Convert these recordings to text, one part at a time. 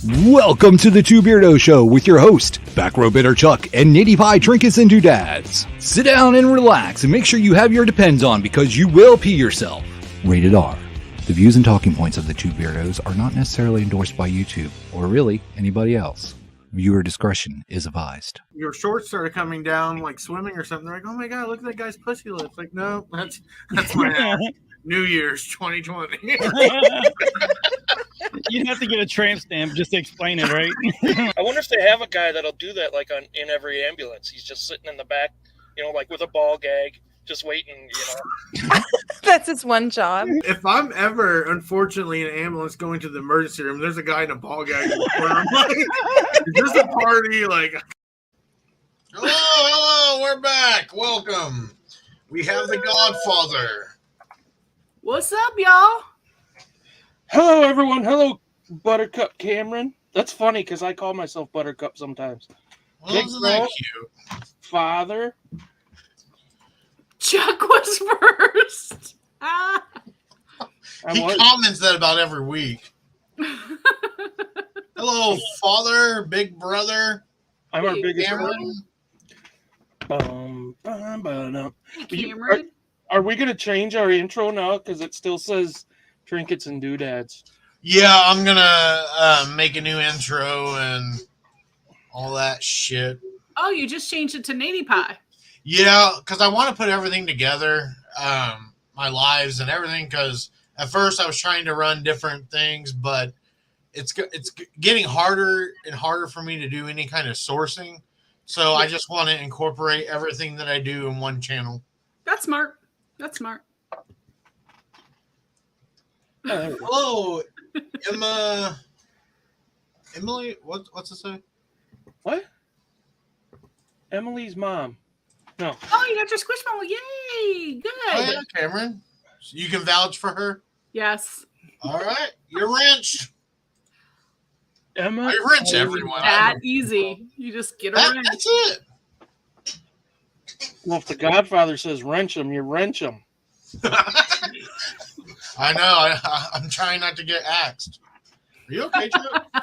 Welcome to the Two Beirdo Show with your host, Back Row Bitter Chuck and Nateypie, Trinkets, and Doodads. Sit down and relax and make sure you have your Depends on because you will pee yourself. Rated R. The views and talking points of the Two Beirdos are not necessarily endorsed by YouTube or really anybody else. Viewer discretion is advised. Your shorts started coming down like swimming or something. They're like, oh my God, look at that guy's pussy lips. Like, no, that's my ass. New Year's 2020. You'd have to get a tramp stamp just to explain it, right? I wonder if they have a guy that'll do that, like in every ambulance. He's just sitting in the back, like with a ball gag, just waiting, That's his one job. If I'm ever, unfortunately, in an ambulance going to the emergency room, there's a guy in a ball gag in the corner. I'm like, is this a party? Like, hello, we're back. Welcome. We have the Godfather. What's up, y'all? Hello, everyone. Hello, Buttercup Cameron. That's funny because I call myself Buttercup sometimes. Well, isn't that cute? Father. Chuck was first. He comments that about every week. Hello, father, big brother. I'm our biggest Cameron. Cameron. Are we going to change our intro now? Because it still says Trinkets and Doodads. Yeah, I'm going to make a new intro and all that shit. Oh, you just changed it to Nateypie. Yeah, because I want to put everything together, my lives and everything, because at first I was trying to run different things, but it's getting harder and harder for me to do any kind of sourcing. So I just want to incorporate everything that I do in one channel. That's smart. That's smart. Hello, Emily, what's it say? What? Emily's mom. No. Oh, you got your Squishmallow. Yay. Good. Oh, yeah, Cameron. You can vouch for her? Yes. All right. You're wrench. Emma. I wrench everyone. That easy. You just get a wrench. That's it. Well, if the Godfather says wrench him, you wrench him. I know. I'm trying not to get axed. Are you okay, Joe?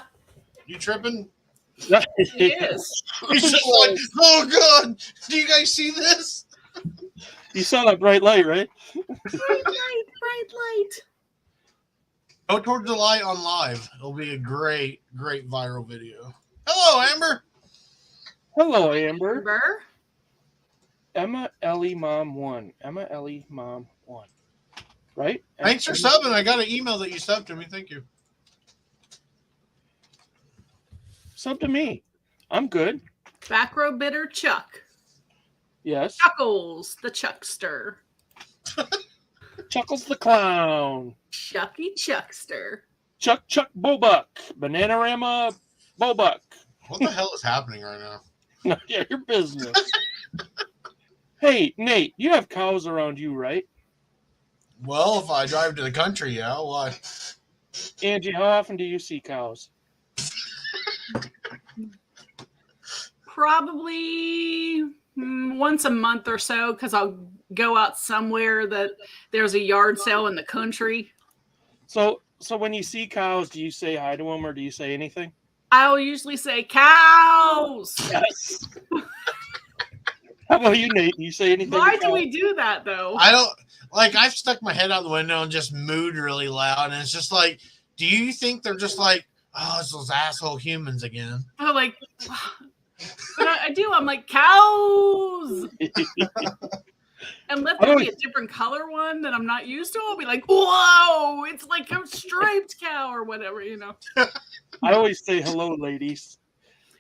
You tripping? He is. He's just like, oh, God. Do you guys see this? You saw that bright light, right? Bright light. Go towards the light on live. It'll be a great, great viral video. Hello, Amber. Hello, Amber. Amber. Emma Ellie Mom 1. Emma Ellie Mom 1. Right? Thanks for subbing. I got an email that you subbed to me. Thank you. Sub to me. I'm good. Back Row Bitter Chuck. Yes. Chuckles the Chuckster. Chuckles the Clown. Chucky Chuckster. Chuck Bobuck. Bananarama Bobuck. What the hell is happening right now? None of your business. Hey, Nate, you have cows around you, right? Well, if I drive to the country, yeah. Why? Angie, how often do you see cows? Probably once a month or so, because I'll go out somewhere that there's a yard sale in the country. So when you see cows, do you say hi to them or do you say anything? I'll usually say cows. Yes. How about you, Nate? Do you say anything? Why do we do that though? I don't like. I've stuck my head out the window and just mooed really loud, and it's just like, do you think they're just like, oh, it's those asshole humans again? I'm like, but I do. I'm like cows. Unless there be a different color one that I'm not used to, I'll be like, whoa, it's like a striped cow or whatever, I always say hello, ladies.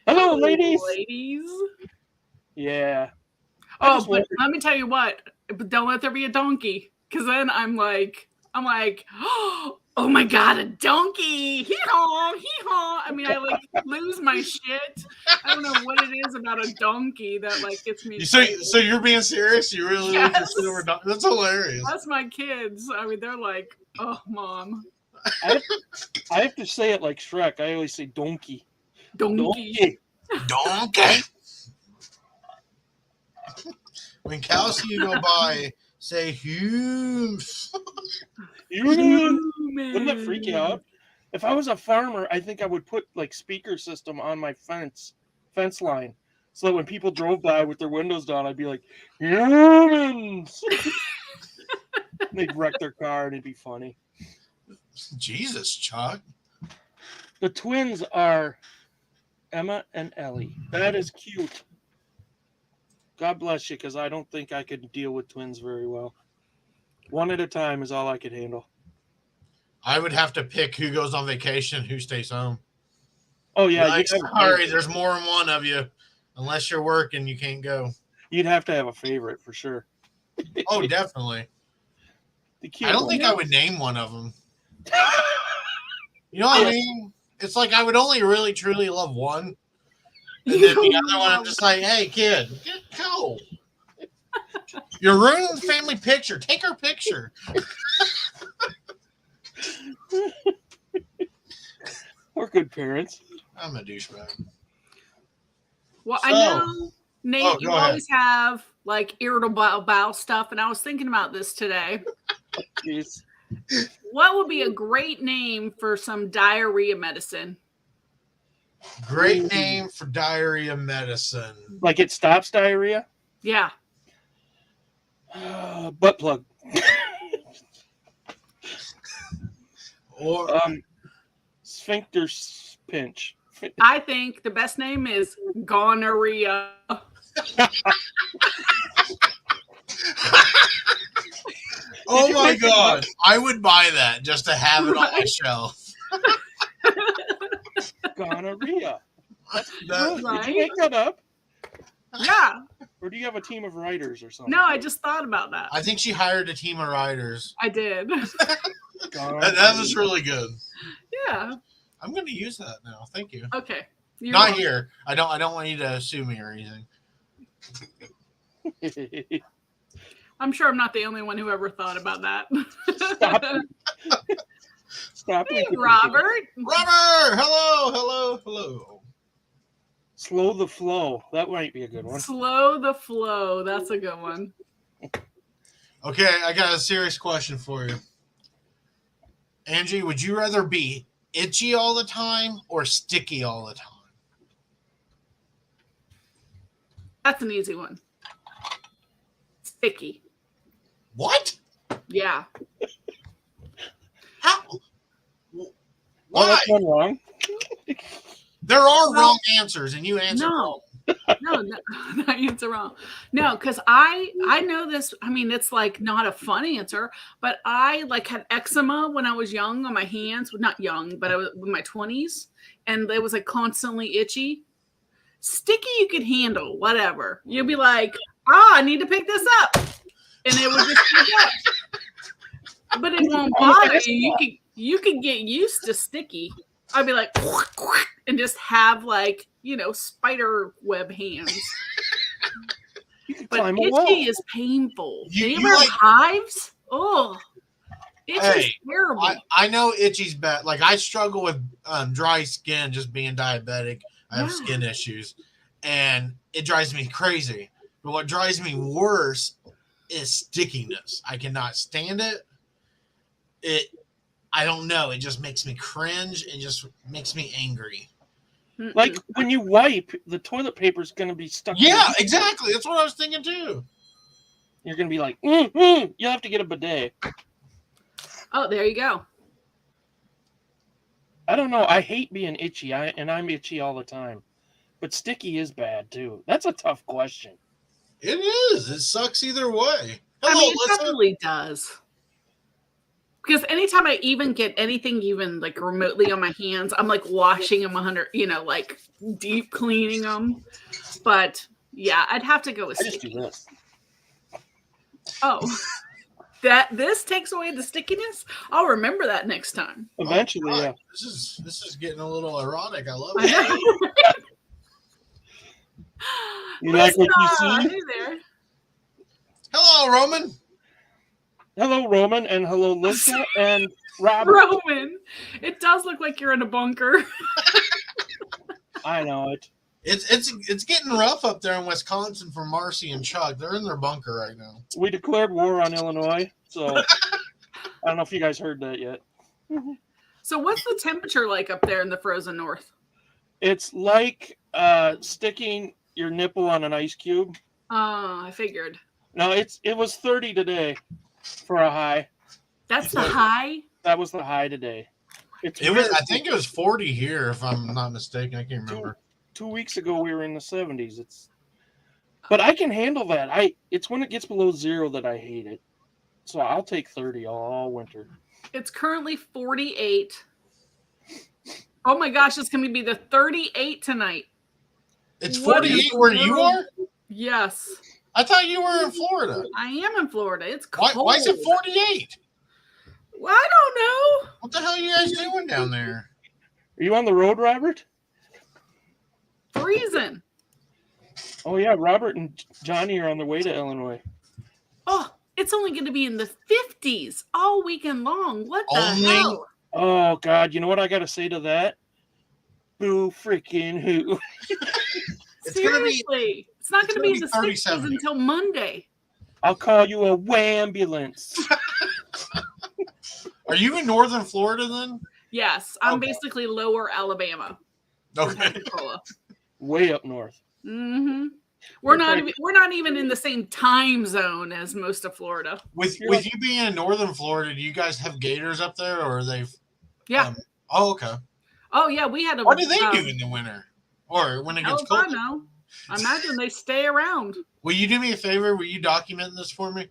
Hello, ladies. Ladies. Yeah. Oh, but let me tell you what. Don't let there be a donkey, because then I'm like, oh my God, a donkey! Hee-haw, hee-haw. I mean, I like lose my shit. I don't know what it is about a donkey that like gets me. So you're being serious? You really Yes. consider over donkey? That's hilarious. That's my kids. I mean, they're like, oh, mom. I have to say it like Shrek. I always say donkey. Donkey. Donkey. When cows see you go by, say "Humes." Wouldn't that freak you out? If I was a farmer, I think I would put like speaker system on my fence line, so that when people drove by with their windows down, I'd be like, humans. They'd wreck their car and it'd be funny. Jesus, Chuck. The twins are Emma and Ellie. That is cute. God bless you, because I don't think I could deal with twins very well. One at a time is all I could handle. I would have to pick who goes on vacation, who stays home. Oh yeah, Like, sorry, there's more than one of you. Unless you're working, you can't go. you'd have to have a favorite for sure. Oh, definitely. The cute I don't one. think I would name one of them. You know what I mean? It's like I would only really truly love one. And then the other one, I'm just like, hey, kid, go. You're ruining the family picture. Take our picture. We're good parents. I'm a douchebag. Well, So- I know, Nate, Oh, you go ahead. always have like irritable bowel stuff, and I was thinking about this today. Jeez. What would be a great name for some diarrhea medicine? Great name for diarrhea medicine. Like it stops diarrhea? Yeah. Butt plug. Or Sphincter pinch. I think the best name is gonorrhea. oh my god, I would buy that just to have it on my shelf. Gonorrhea. That- Did Right? you make that up? Yeah. Or do you have a team of writers or something? No, I just thought about that. I think she hired a team of writers. I did. That was really good. Yeah. I'm going to use that now. Thank you. Okay. You're Not welcome. here. I don't want you to sue me or anything. I'm sure I'm not the only one who ever thought about that. Stop. Stop. Hey, Robert. Robert! Hello. Slow the flow. That might be a good one. Slow the flow. That's a good one. Okay, I got a serious question for you. Angie, would you rather be itchy all the time or sticky all the time? That's an easy one. Sticky. What? Yeah. How? Oh, Why? that's one wrong. There are wrong answers, and you answer No. No, that answer wrong. No, because I know this. I mean, it's like not a fun answer, but I like had eczema when I was young on my hands. Not young, but I was in my 20s, and it was like constantly itchy. Sticky, you could handle, whatever. You'd be like, I need to pick this up, and it would just pick up. But it won't bother you. You could get used to sticky. I'd be like, and just have like, spider web hands. But Climb a wall. itchy is painful. Do you You ever have like- hives? Oh, itchy's Hey, terrible. I know itchy's bad. Like, I struggle with dry skin just being diabetic. I have Yeah. skin issues, and it drives me crazy. But what drives me worse is stickiness. I cannot stand it. I don't know. It just makes me cringe. It just makes me angry. Mm-mm. Like when you wipe, the toilet paper's going to be stuck. Yeah, exactly. That's what I was thinking too. You're going to be like, you'll have to get a bidet. Oh, there you go. I don't know. I hate being itchy, and I'm itchy all the time. But sticky is bad too. That's a tough question. It is. It sucks either way. I Hello, mean, it Lisa. definitely does. Because anytime I even get anything even like remotely on my hands, I'm like washing them 100, like deep cleaning them. But yeah, I'd have to go with I just do sticky. this. Oh, this takes away the stickiness. I'll remember that next time. Eventually, Oh, yeah. God. This is getting a little erotic. I love I it. know. You like what you Lisa, see? hey there. Hello, Roman. Hello, Roman, and hello, Lisa, and Robert. Roman, it does look like you're in a bunker. I know it. It's getting rough up there in Wisconsin for Marcy and Chuck. They're in their bunker right now. We declared war on Illinois, so I don't know if you guys heard that yet. So what's the temperature like up there in the frozen north? It's like sticking your nipple on an ice cube. Oh, I figured. No, it was 30 today for a high. That's the high? That was the high today. It was. I think it was 40 here, if I'm not mistaken. I can't remember. 2 weeks ago we were in the 70s. But I can handle that. It's when it gets below 0 that I hate it. So I'll take 30 all winter. It's currently 48. Oh my gosh, it's going to be the 38 tonight. It's 48 where you are? Yes. I thought you were in Florida. I am in Florida. It's cold. Why is it 48? Well, I don't know. What the hell are you guys doing down there? Are you on the road, Robert? Freezing. Oh, yeah. Robert and Johnny are on their way to Illinois. Oh, it's only going to be in the 50s all weekend long. What the Only? hell? Oh, God. You know what I got to say to that? Boo freaking who. Seriously. It's not going to be in the 60s until Monday. I'll call you a whambulance. Are you in northern Florida then? Yes. I'm basically lower Alabama. Okay. Way up north. Mm-hmm. We're not even in the same time zone as most of Florida. With you being in northern Florida, do you guys have gators up there, or are they? Yeah. Okay. Oh yeah, we had a. What do they do in the winter, or when it gets cold? I know. I imagine they stay around. Will you do me a favor? Will you document this for me?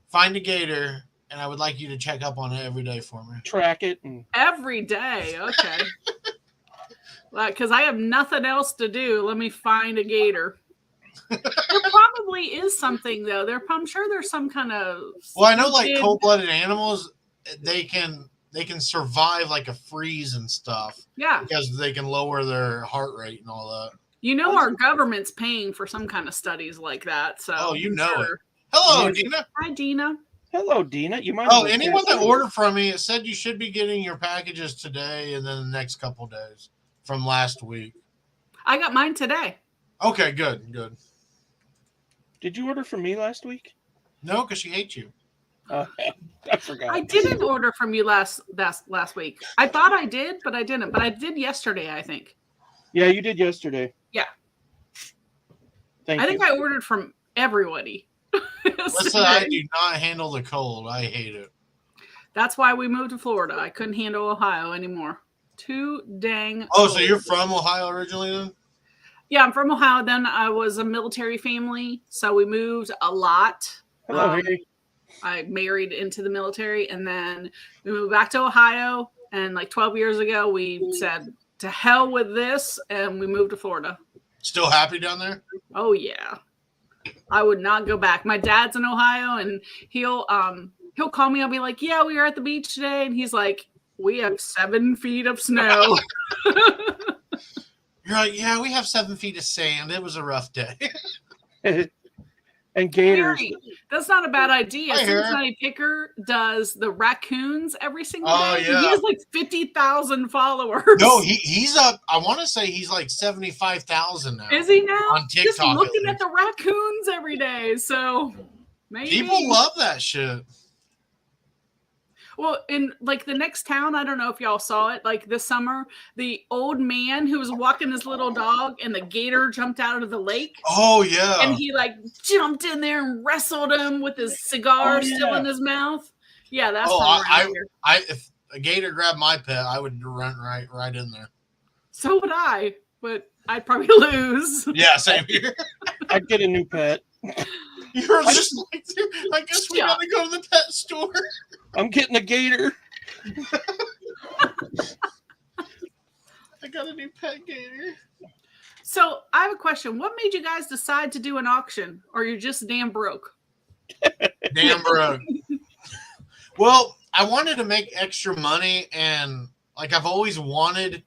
Find a gator, and I would like you to check up on it every day for me. Track it every day. Okay. Because I have nothing else to do. Let me find a gator. There probably is something though. I'm sure there's some kind of. Well, I know like cold-blooded animals, they can survive like a freeze and stuff. Yeah. Because they can lower their heart rate and all that. You know, our government's paying for some kind of studies like that. So. Oh, you know it. Hello, Dina. Hi, Dina. Hello, Dina. You might. Oh, anyone that ordered from me, it said you should be getting your packages today and then the next couple days from last week. I got mine today. Okay, good. Did you order from me last week? No, because she hates you. I forgot. I didn't order from you last week. I thought I did, but I didn't. But I did yesterday, I think. Yeah, you did yesterday. Yeah. Thank you. I think I ordered from everybody. Listen, I do not handle the cold. I hate it. That's why we moved to Florida. I couldn't handle Ohio anymore. Too dang. Oh, so you're from Ohio originally then? Yeah, I'm from Ohio. Then I was a military family, so we moved a lot. Hello, hey. I married into the military, and then we moved back to Ohio. And like 12 years ago, we said, to hell with this, and we moved to Florida. Still happy down there? Oh, yeah. I would not go back. My dad's in Ohio, and he'll call me. I'll be like, yeah, we were at the beach today. And he's like, we have 7 feet of snow. You're like, yeah, we have 7 feet of sand. It was a rough day. And gators. Harry, that's not a bad idea. Hi, Cincinnati Picker does the raccoons every single day. Yeah. He has like 50,000 followers. No, he's up. I want to say he's like 75,000 now. Is he now? On TikTok. Just looking at the raccoons every day. So maybe people love that shit. Well, in like the next town, I don't know if y'all saw it, like this summer, the old man who was walking his little dog and the gator jumped out of the lake. Oh, yeah. And he like jumped in there and wrestled him with his cigar still in his mouth. Yeah, that's if a gator grabbed my pet, I would run right in there. So would I, but I'd probably lose. Yeah, same here. I'd get a new pet. You're just like, I guess we gotta go to the pet store. I'm getting a gator. I got a new pet gator. So I have a question. What made you guys decide to do an auction? Or you're just damn broke? Damn broke. Well, I wanted to make extra money, and like I've always wanted.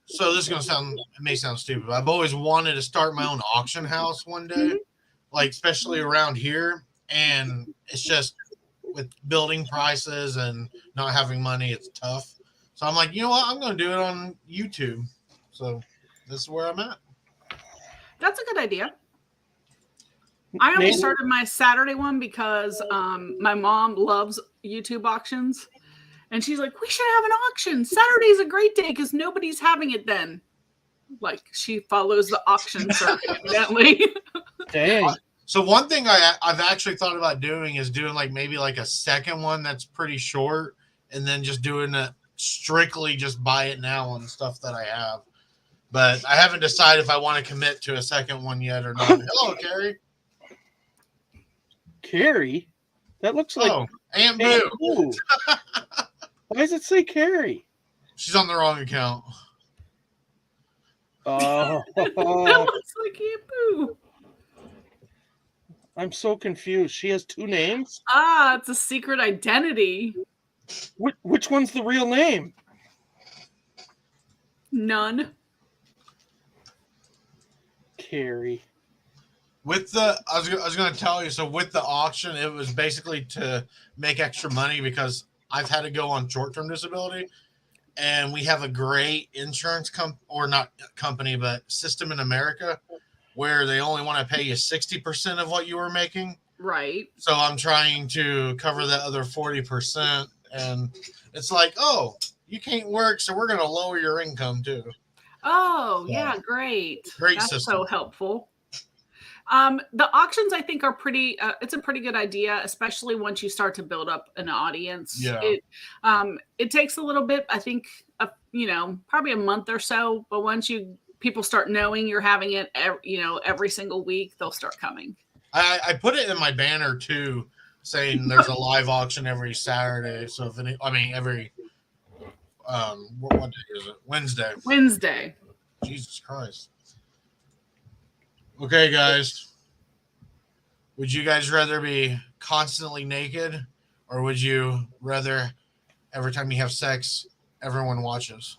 So this is gonna may sound stupid, but I've always wanted to start my own auction house one day. Mm-hmm. Like especially around here, and it's just with building prices and not having money, it's tough. So I'm like, you know what? I'm going to do it on YouTube. So this is where I'm at. That's a good idea. I only started my Saturday one because my mom loves YouTube auctions, And she's like, we should have an auction. Saturday's a great day because nobody's having it then. Like, she follows the auction circuit evidently. Dang. So one thing I've actually thought about doing is doing like maybe like a second one that's pretty short, and then just doing it strictly just buy it now on stuff that I have. But I haven't decided if I want to commit to a second one yet or not. Hello, Carrie. Carrie? That looks like Aunt Boo. Aunt Boo. Why does it say Carrie? She's on the wrong account. Oh, That looks like Aunt Boo. I'm so confused. She has 2 names? Ah, it's a secret identity. Which one's the real name? None. Carrie. With the, I was going to tell you, so with the auction, it was basically to make extra money because I've had to go on short-term disability, and we have a great insurance company, but system in America where they only want to pay you 60% of what you were making. Right. So I'm trying to cover that other 40%, and it's like, oh, you can't work, so we're going to lower your income too. Oh, yeah, great. Great That's system. so helpful. The auctions, I think, are pretty. It's a pretty good idea, especially once you start to build up an audience. Yeah. It takes a little bit. I think, probably a month or so. But once people start knowing you're having it, every single week, they'll start coming. I put it in my banner too, saying there's a live auction every Saturday. So every what day is it? Wednesday. Jesus Christ. Okay, guys. Would you guys rather be constantly naked, or would you rather every time you have sex, everyone watches?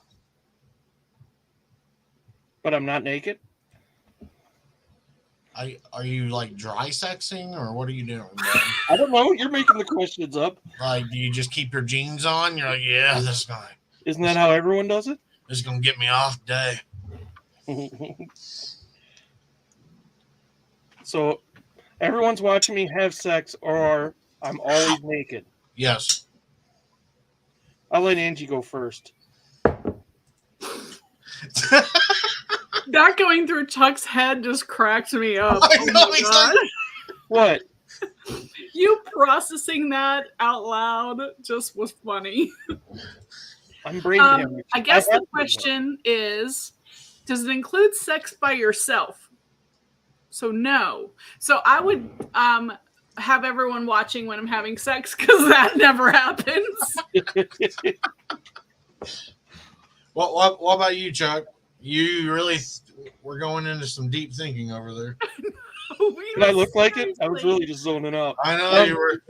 But I'm not naked? Are you like dry sexing, or what are you doing? I don't know. You're making the questions up. Like, do you just keep your jeans on? You're like, yeah, this guy. Isn't that how everyone does it? This is going to get me off today. So everyone's watching me have sex, or I'm always naked. Yes. I'll let Angie go first. That going through Chuck's head just cracks me up. I Oh know, my he's God. like- What? You processing that out loud just was funny. I'm brain damaged. I guess have the question is, does it include sex by yourself? So no. So I would have everyone watching when I'm having sex because that never happens. What about you, Chuck? You really we're going into some deep thinking over there. Did I look like it? I was really just zoning out. I know you were.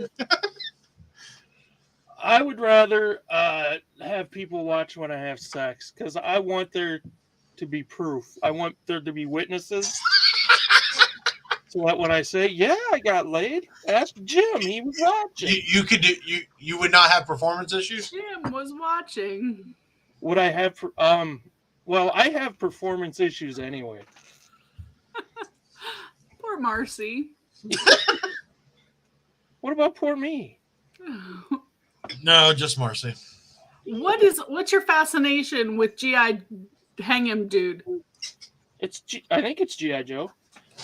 I would rather have people watch when I have sex because I want there to be proof. I want there to be witnesses. So that when I say, yeah, I got laid, ask Jim. He was watching. You would not have performance issues? Jim was watching. Would I have well, I have performance issues anyway. Poor Marcy. What about poor me? No, just Marcy. What's your fascination with G.I. Hang Him Dude? I think it's G.I. Joe.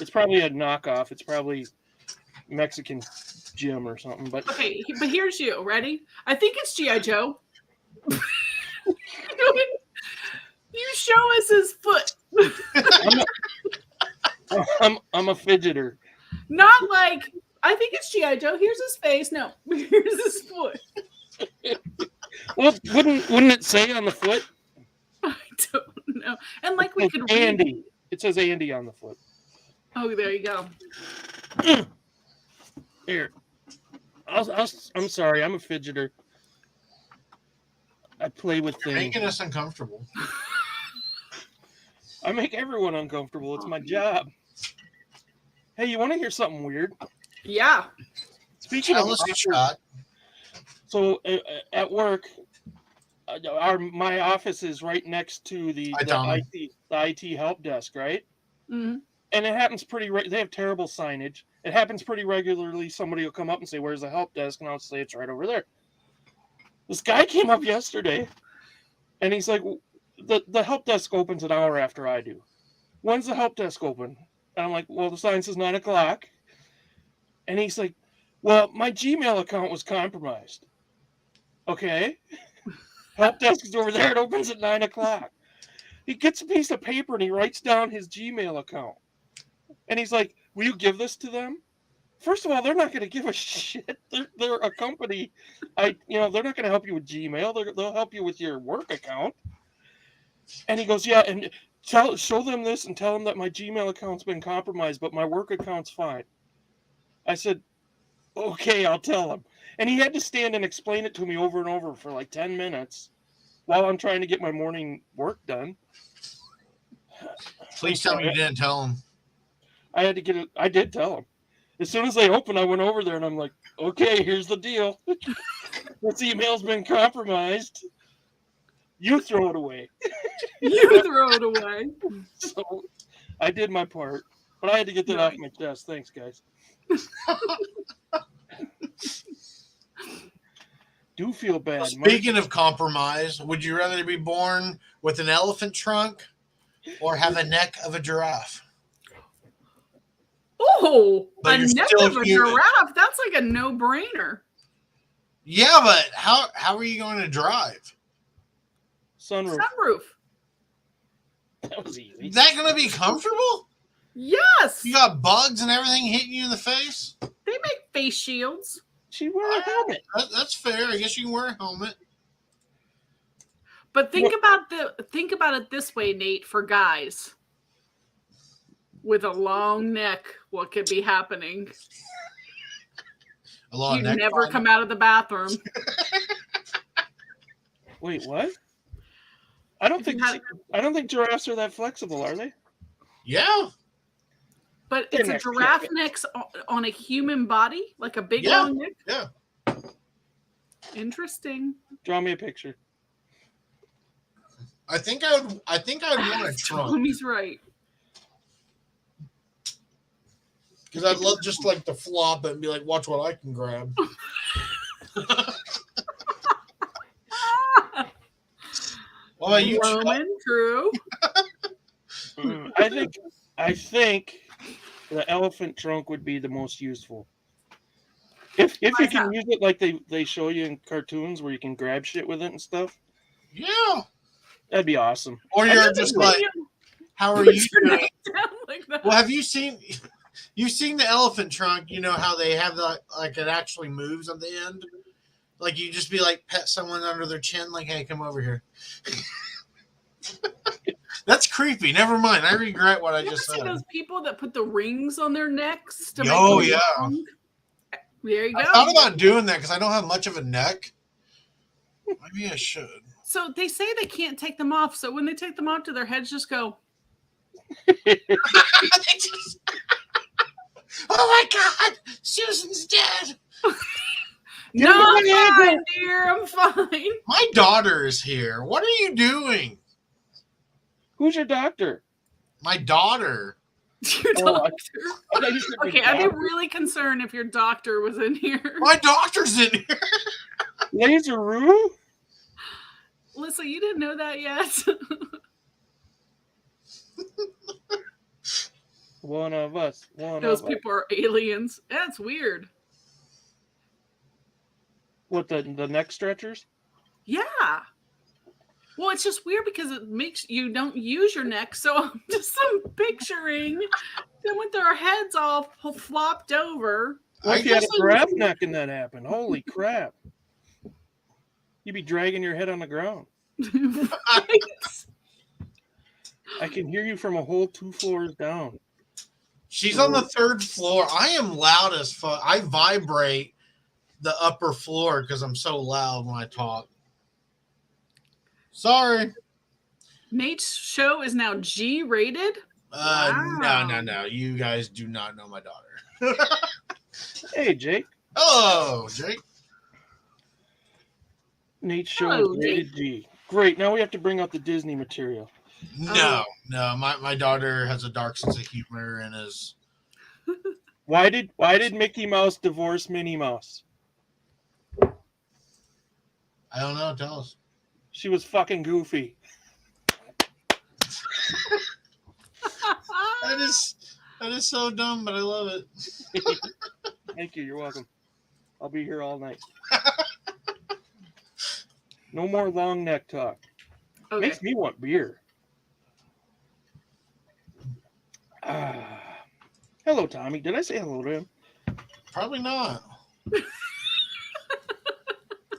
It's probably a knockoff. It's probably Mexican Jim or something. But Okay, but here's you. Ready? I think it's G.I. Joe. You show us his foot. I'm a fidgeter. Not like, I think it's G.I. Joe. Here's his face. No, here's his foot. Well, wouldn't it say on the foot? I don't know. And like we It could says read. Andy. It says Andy on the foot. Oh, there you go. Here. I'm sorry. I'm a fidgeter. I play with You're things. making us uncomfortable. I make everyone uncomfortable. It's my job. Hey, you want to hear something weird? Yeah. Speaking Tell of us, awkward, Scott. so at work, my office is right next to the IT help desk, right? Mm-hmm. And it happens they have terrible signage. It happens pretty regularly. Somebody will come up and say, "Where's the help desk?" And I'll say, "It's right over there." This guy came up yesterday, and he's like, the help desk opens an hour after I do. When's the help desk open? And I'm like, well, the sign says 9 o'clock. And he's like, well, my Gmail account was compromised. Okay. Help desk is over there. It opens at 9 o'clock. He gets a piece of paper and he writes down his Gmail account. And he's like, will you give this to them? First of all, they're not going to give a shit. They're a company. They're not going to help you with Gmail. They'll help you with your work account. And he goes, yeah, and show them this and tell them that my Gmail account's been compromised, but my work account's fine. I said, okay, I'll tell him. And he had to stand and explain it to me over and over for like 10 minutes while I'm trying to get my morning work done. Please tell me you didn't tell him. I had to get it. I did tell him. As soon as they opened, I went over there and I'm like, okay, here's the deal. This email's been compromised. You throw it away. You throw it away. So I did my part, but I had to get that off my chest. Thanks, guys. Do feel bad. Speaking of compromise, would you rather be born with an elephant trunk or have a neck of a giraffe? Oh, But a you're neck still of a human. giraffe. That's like a no-brainer. Yeah, but how are you going to drive? Sunroof. Sunroof. That was easy. Is that going to be comfortable? Yes. You got bugs and everything hitting you in the face? They make face shields. She wore a helmet. That's fair. I guess you can wear a helmet. But think about it this way, Nate, for guys. With a long neck, what could be happening? A lot You of neck never fun. come out of the bathroom. Wait, what? I don't think giraffes are that flexible, are they? Yeah. But it's a Yeah. giraffe neck on a human body, like a big Yeah. long neck. Yeah. Interesting. Draw me a picture. I think I'd want a trunk Tommy's right. because I'd love just like to flop it and be like, watch what I can grab. What about you, Chuck? Roman, true. I think the elephant trunk would be the most useful. If you can use it like they show you in cartoons where you can grab shit with it and stuff, Yeah. that'd be awesome. Or you're just like, how are you doing? Like that. Well, have you seen? You've seen the elephant trunk. You know how they have the like it actually moves at the end. Like you just be like pet someone under their chin, like, hey, come over here. That's creepy. Never mind. I regret what I You ever just see said. those people that put the rings on their necks to Oh, make them yeah. long? There you go. I thought about doing that because I don't have much of a neck. Maybe I should. So they say they can't take them off. So when they take them off, do their heads just go? They just- oh my God, Susan's dead. No, I'm fine, dear. I'm fine. My daughter is here. What are you doing? Who's your doctor? My daughter. Your Oh, doctor. I thought you said your Okay, I'd be doctor. really concerned if your doctor was in here. My doctor's in here. Laseroo? Lisa, you didn't know that yet? One of us. Those people are aliens. That's weird. What, the neck stretchers? Yeah. Well, it's just weird because it makes you don't use your neck. So I'm picturing them with their heads all flopped over. What I if you had guess a giraffe neck and that happened? Holy crap. You'd be dragging your head on the ground. I can hear you from a whole 2 floors down. She's on the 3rd floor. I am loud as fuck. I vibrate the upper floor because I'm so loud when I talk. Sorry. Nate's show is now G-rated. Wow. No. You guys do not know my daughter. Hey, Jake. Hello, Jake. Nate's show Hello, is rated G. Great. Now we have to bring out the Disney material. No. My daughter has a dark sense of humor and is. Why did Mickey Mouse divorce Minnie Mouse? I don't know. Tell us. She was fucking goofy. That is so dumb, but I love it. Thank you. You're welcome. I'll be here all night. No more long neck talk. Okay. Makes me want beer. Hello, Tommy. Did I say hello to him? Probably not.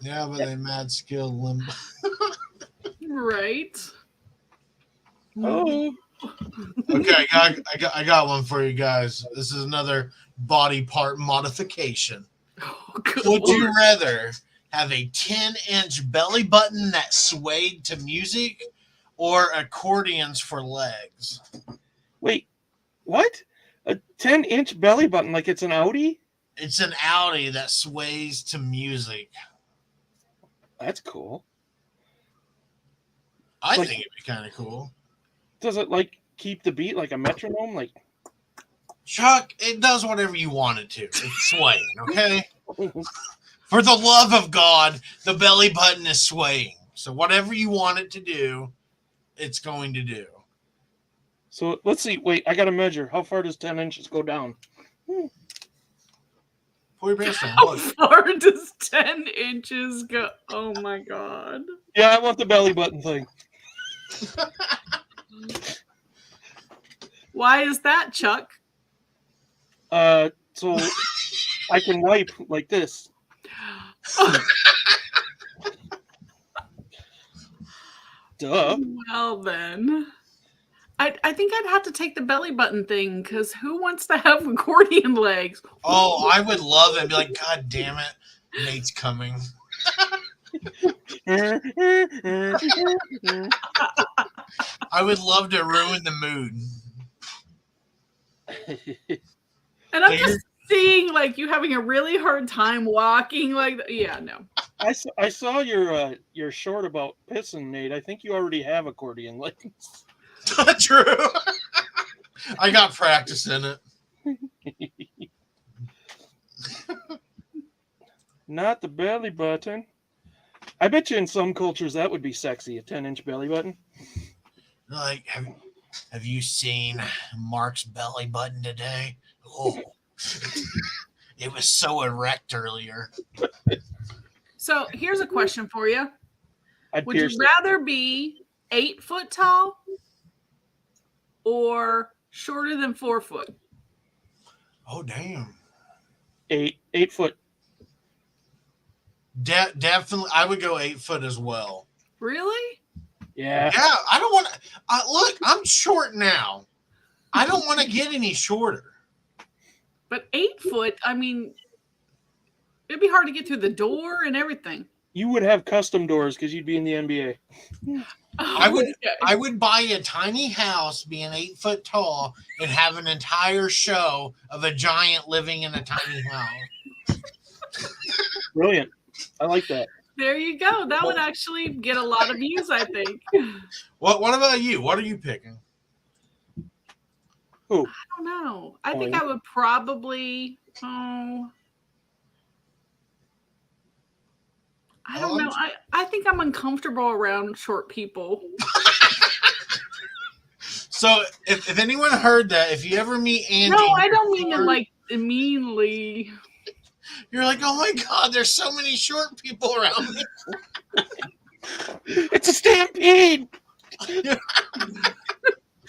Yeah, but they mad skill limbo. Right. Oh. Okay, I got one for you guys. This is another body part modification. Oh, good Would you Lord. rather have a 10-inch belly button that swayed to music or accordions for legs? Wait, what? A 10-inch belly button like it's an Audi? It's an Audi that sways to music. That's cool. I Like- think it'd be kind of cool. Does it like keep the beat like a metronome? Like, Chuck, it does whatever you want it to. It's swaying, okay? For the love of God, the belly button is swaying. So whatever you want it to do, it's going to do. so let's see. Wait, I gotta measure. How far does 10 inches go down? Pull your pants down. How Look. far does 10 inches go? Oh my God. Yeah, I want the belly button thing. Why is that, Chuck? So I can wipe like this. Duh. Well, then. I think I'd have to take the belly button thing because who wants to have accordion legs? Oh, I would love it. I'd be like, God damn it. Nate's coming. I would love to ruin the mood. And I'm So just seeing like you having a really hard time walking. Like, yeah, no. I saw your short about pissing, Nate. I think you already have accordion legs. True. I got practice in it. Not the belly button. I bet you in some cultures that would be sexy, a 10-inch belly button. Like, have you seen Mark's belly button today? Oh, it was so erect earlier. So here's a question for you. I'd Would you pierce rather be 8 foot tall or shorter than 4 foot? Oh, damn. 8 foot. Definitely, I would go 8 foot as well. Really? Yeah. Yeah, I don't want to. Look, I'm short now. I don't want to get any shorter. But 8 foot, I mean, it'd be hard to get through the door and everything. You would have custom doors because you'd be in the NBA. I would. Okay. I would buy a tiny house, being 8 foot tall, and have an entire show of a giant living in a tiny house. Brilliant. I like that. There you go. That would actually get a lot of views, I think. What about you? What are you picking? Who? I don't know. I think I would probably. Oh, I don't know. I think I'm uncomfortable around short people. So, if anyone heard that, if you ever meet Angie, No, I don't mean it like meanly. you're like, oh my God, there's so many short people around me. It's a stampede.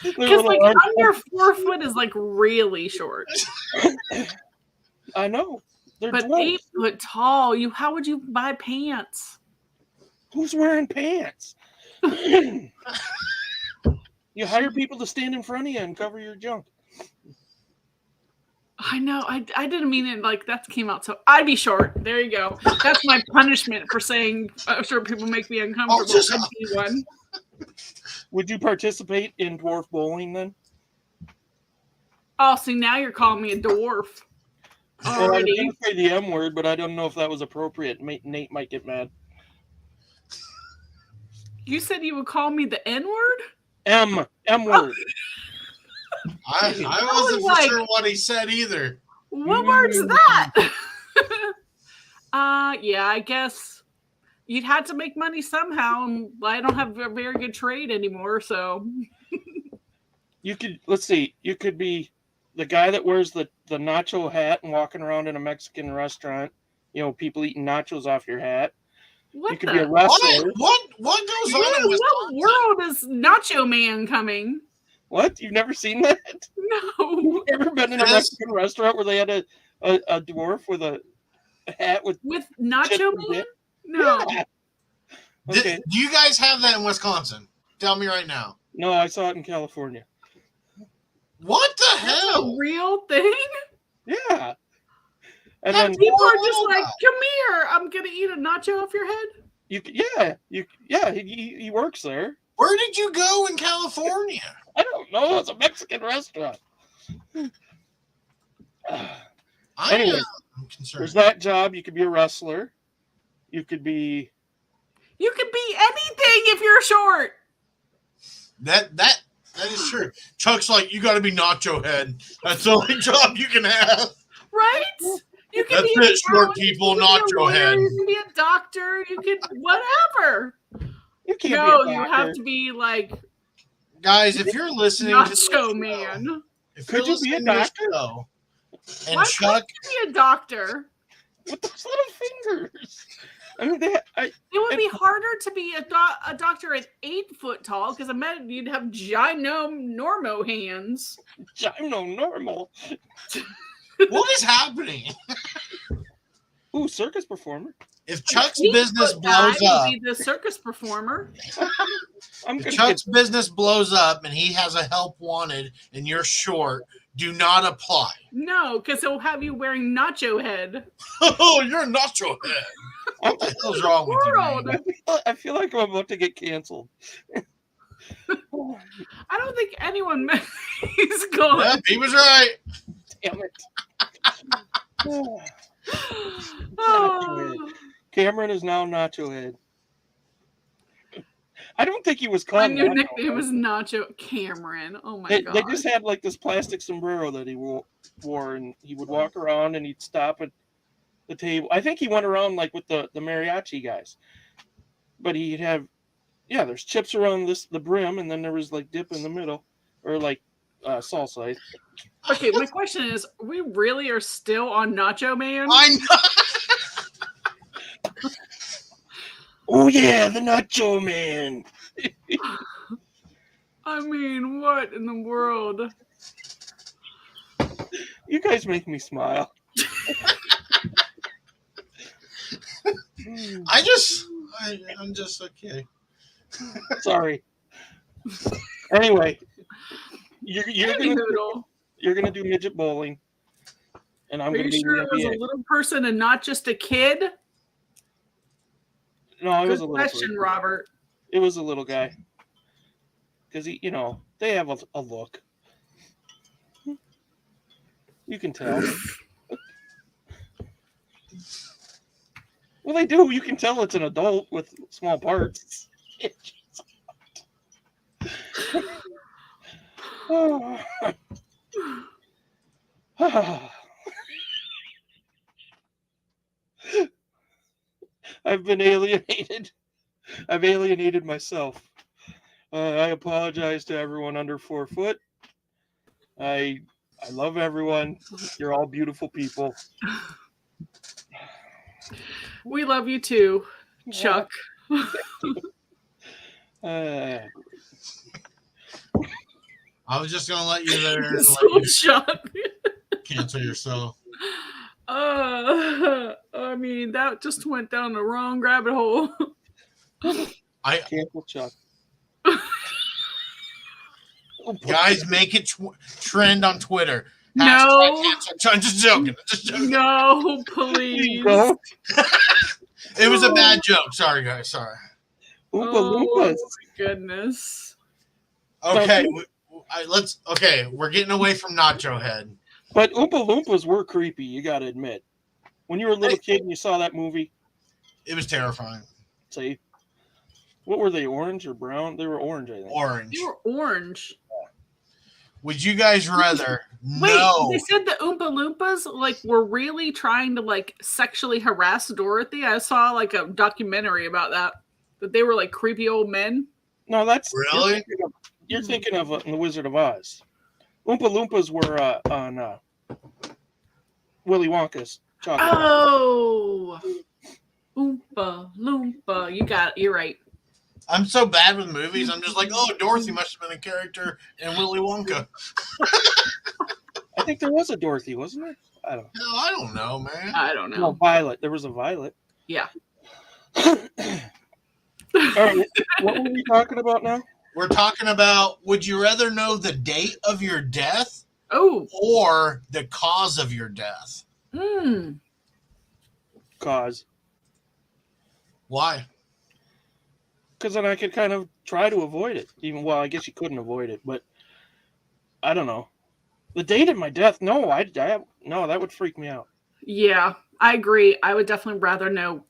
Because like under 4 foot is like really short. I know. They're But dwarfs. 8 foot tall, how would you buy pants? Who's wearing pants? You hire people to stand in front of you and cover your junk. I know. I didn't mean it like that came out. So I'd be short. There you go. That's my punishment for saying short people make me uncomfortable. I'd be one. Would you participate in dwarf bowling then? Oh, see, now you're calling me a dwarf. Well, I was Already. going to say the M word, but I don't know if that was appropriate. Nate might get mad. You said you would call me the N word? M word. I wasn't for like- sure what he said either. What word's that? Yeah, I guess you'd have to make money somehow, and I don't have a very good trade anymore, so. You could, let's see, you could be the guy that wears the nacho hat and walking around in a Mexican restaurant, you know, people eating nachos off your hat. What You could the? be a wrestler. What goes on in What Wisconsin? world is Nacho Man coming? What? You've never seen that? No. You've never been in a Yes. Mexican restaurant where they had a dwarf with a hat with With chips Nacho and Man? dip? No. Yeah. Do, Okay. do you guys have that in Wisconsin? Tell me right now. No, I saw it in California. What the That's a hell? real thing? Yeah. And And then people are Whoa, just whoa, like, whoa. come here, I'm gonna eat a nacho off your head. he works there. Where did you go in California? I don't know. It's a Mexican restaurant. Anyway, I'm concerned. There's that job. You could be a wrestler. You could be. You could be anything if you're short. That is true. Chuck's like, you got to be Nacho Head. That's the only job you can have. Right? You can That's be it, short people, you can be a nacho lawyer, head. You can be a doctor. You can whatever. You can't No, be a you doctor. have to be like Guys, if you're listening to this Nacho show, Man. if Could you're you be a listening to this doctor? show, and Why Chuck, couldn't you be a doctor? With those little fingers. I mean, It would be harder to be a doctor at 8 foot tall because I imagine you'd have ginormo hands. I'm no normal. what is happening? Ooh, circus performer. If Chuck's 8 business foot guy blows would up, be the circus performer. I'm if gonna Chuck's business blows up and he has a help wanted and you're short, do not apply. No, because he'll have you wearing Nacho Head. Oh, you're a Nacho Head. What the hell's wrong with you, World. man? I feel like I'm about to get canceled. I don't think anyone is going. Yeah, he was right. Damn it. Oh, Cameron is now Nacho Head. I don't think he was my called new Nacho, nickname right? is Nacho Cameron. Oh my They god. just had like this plastic sombrero that he wore, and he would walk around and he'd stop at the table. I think he went around like with the mariachi guys, but he'd have, there's chips around the brim, and then there was like dip in the middle, or like salsa. Okay, my question is, we really are still on Nacho Man? I know. Oh yeah, the Nacho Man. I mean, what in the world? You guys make me smile. I'm just okay. Sorry. Anyway, you're Baby gonna Noodle. you're gonna do midget bowling, and I'm Are gonna you be sure the it was a NBA. little person and not just a kid? No, it was Good a little question, person. Robert. It was a little guy. Because they have a look. You can tell. Well, they do. You can tell it's an adult with small parts. I've been alienated. I've alienated myself. I apologize to everyone under 4 foot. I love everyone. You're all beautiful people. We love you too, Chuck. I was just gonna let you there and So let you Chuck. cancel yourself. I mean, that just went down the wrong rabbit hole. Cancel Chuck. Guys, make it trend on Twitter. No. I'm just joking. No, please. Go. It was a bad joke. Sorry, guys. Sorry. Oompa Oh Loompas. my goodness. Okay, we're getting away from Nacho Head. But Oompa Loompas were creepy, you gotta admit. When you were a little kid and you saw that movie, It was terrifying. say, what were they, orange or brown? They were orange, I think. Orange. You were orange. Would you guys rather Wait, know? they said the Oompa Loompas like were really trying to like sexually harass Dorothy. I saw like a documentary about that they were like creepy old men. No, that's Really? You're thinking of The Wizard of Oz. Oompa Loompas were on Willy Wonka's chocolate. Oh, Oompa Loompa. You're right. I'm so bad with movies. I'm just like, oh, Dorothy must have been a character in Willy Wonka. I think there was a Dorothy, wasn't there? I don't know. No, I don't know, man. I don't know. No, Violet. There was a Violet. Yeah. All right, what were we talking about now? We're talking about, would you rather know the date of your death or the cause of your death? Cause. Why? Because then I could kind of try to avoid it. I guess you couldn't avoid it, but I don't know. The date of my death, no, no, that would freak me out. Yeah, I agree. I would definitely rather know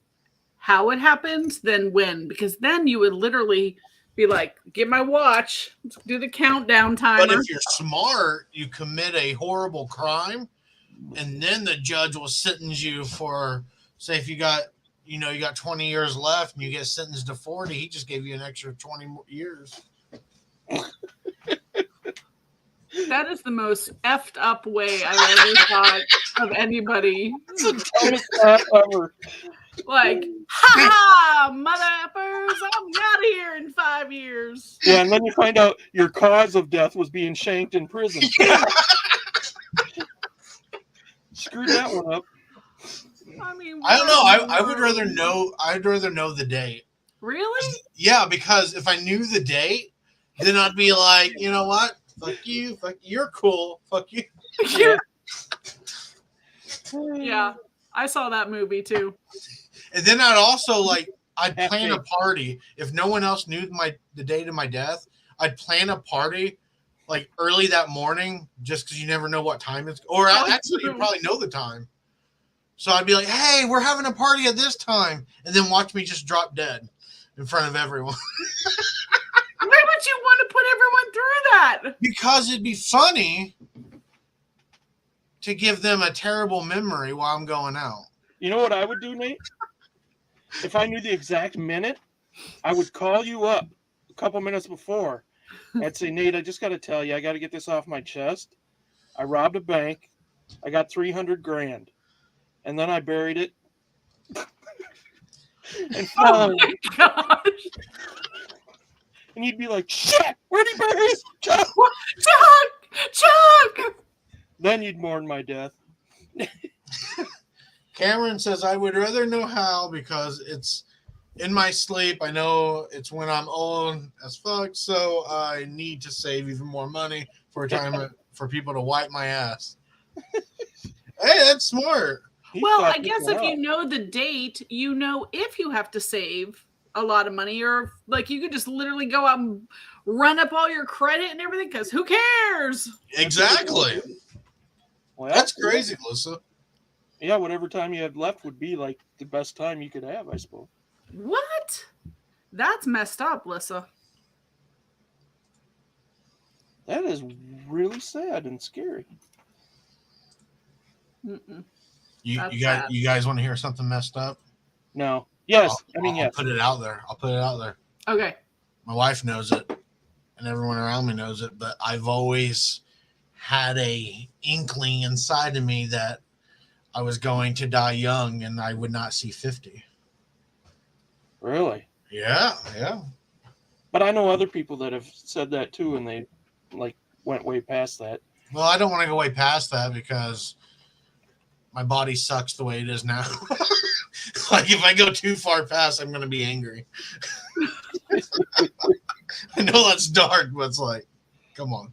how it happened than when, because then you would literally be like, get my watch, let's do the countdown timer. But if you're smart, you commit a horrible crime, and then the judge will sentence you for, say, if you got 20 years left and you get sentenced to 40, he just gave you an extra 20 more years. That is the most effed up way I've ever thought of anybody. It's the dumbest laugh ever. Like, ha, mother effers, I'm out of here in 5 years. Yeah, and then you find out your cause of death was being shanked in prison. Screwed that one up. I mean, I don't know. I would rather know. I'd rather know the date. Really? Yeah, because if I knew the date, then I'd be like, you know what? Fuck you. Fuck you're cool. Fuck you. Yeah, I saw that movie too. And then I'd plan a party. If no one else knew the date of my death, I'd plan a party like early that morning, just because you never know what time it's. Or actually, you probably know the time. So I'd be like, hey, we're having a party at this time. And then watch me just drop dead in front of everyone. Why would you want to put everyone through that? Because it'd be funny to give them a terrible memory while I'm going out. You know what I would do, Nate? If I knew the exact minute, I would call you up a couple minutes before. I'd say, Nate, I just got to tell you, I got to get this off my chest. I robbed a bank. I got $300,000. And then I buried it. And oh my gosh. And you'd be like, shit, where'd he bury his Chuck? Chuck! Then you'd mourn my death. Cameron says, I would rather know how because it's in my sleep. I know it's when I'm old as fuck, so I need to save even more money for a time for people to wipe my ass. Hey, that's smart. Well, I guess if you know the date, you know if you have to save a lot of money, or like you could just literally go out and run up all your credit and everything, because who cares? Exactly. Well, that's crazy, Melissa. Yeah, whatever time you had left would be like the best time you could have, I suppose. What? That's messed up, Lissa. That is really sad and scary. Mm-mm. You guys want to hear something messed up? No. Yes. I'll put it out there. Okay. My wife knows it, and everyone around me knows it, but I've always had a inkling inside of me that I was going to die young and I would not see 50. Really? Yeah. But I know other people that have said that too, and they like went way past that. Well, I don't want to go way past that because my body sucks the way it is now. Like if I go too far past, I'm going to be angry. I know that's dark, but it's like, come on.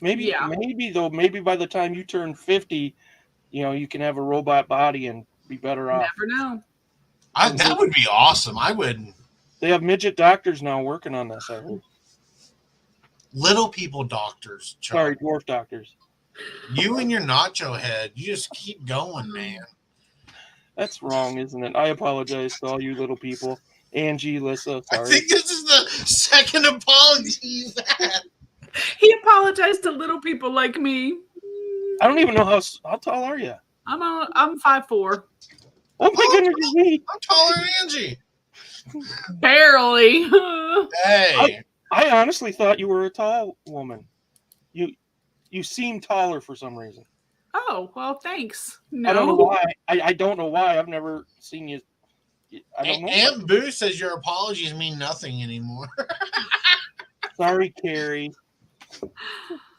Maybe by the time you turn 50, you can have a robot body and be better off. Never know. That would be awesome. I would. They have midget doctors now working on this, I heard. Little people doctors. Chuck. Sorry, dwarf doctors. You and your nacho head, you just keep going, man. That's wrong, isn't it? I apologize to all you little people. Angie, Lissa, sorry. I think this is the second apology you've had. He apologized to little people like me. I don't even know how tall are you? I'm 5'4". Oh my goodness, me. I'm taller than Angie. Barely. Hey. I honestly thought you were a tall woman. You seem taller for some reason. Oh, well, thanks. No. I don't know why. I don't know why. I've never seen you. I don't know. Aunt Boo says your apologies mean nothing anymore. Sorry, Carrie.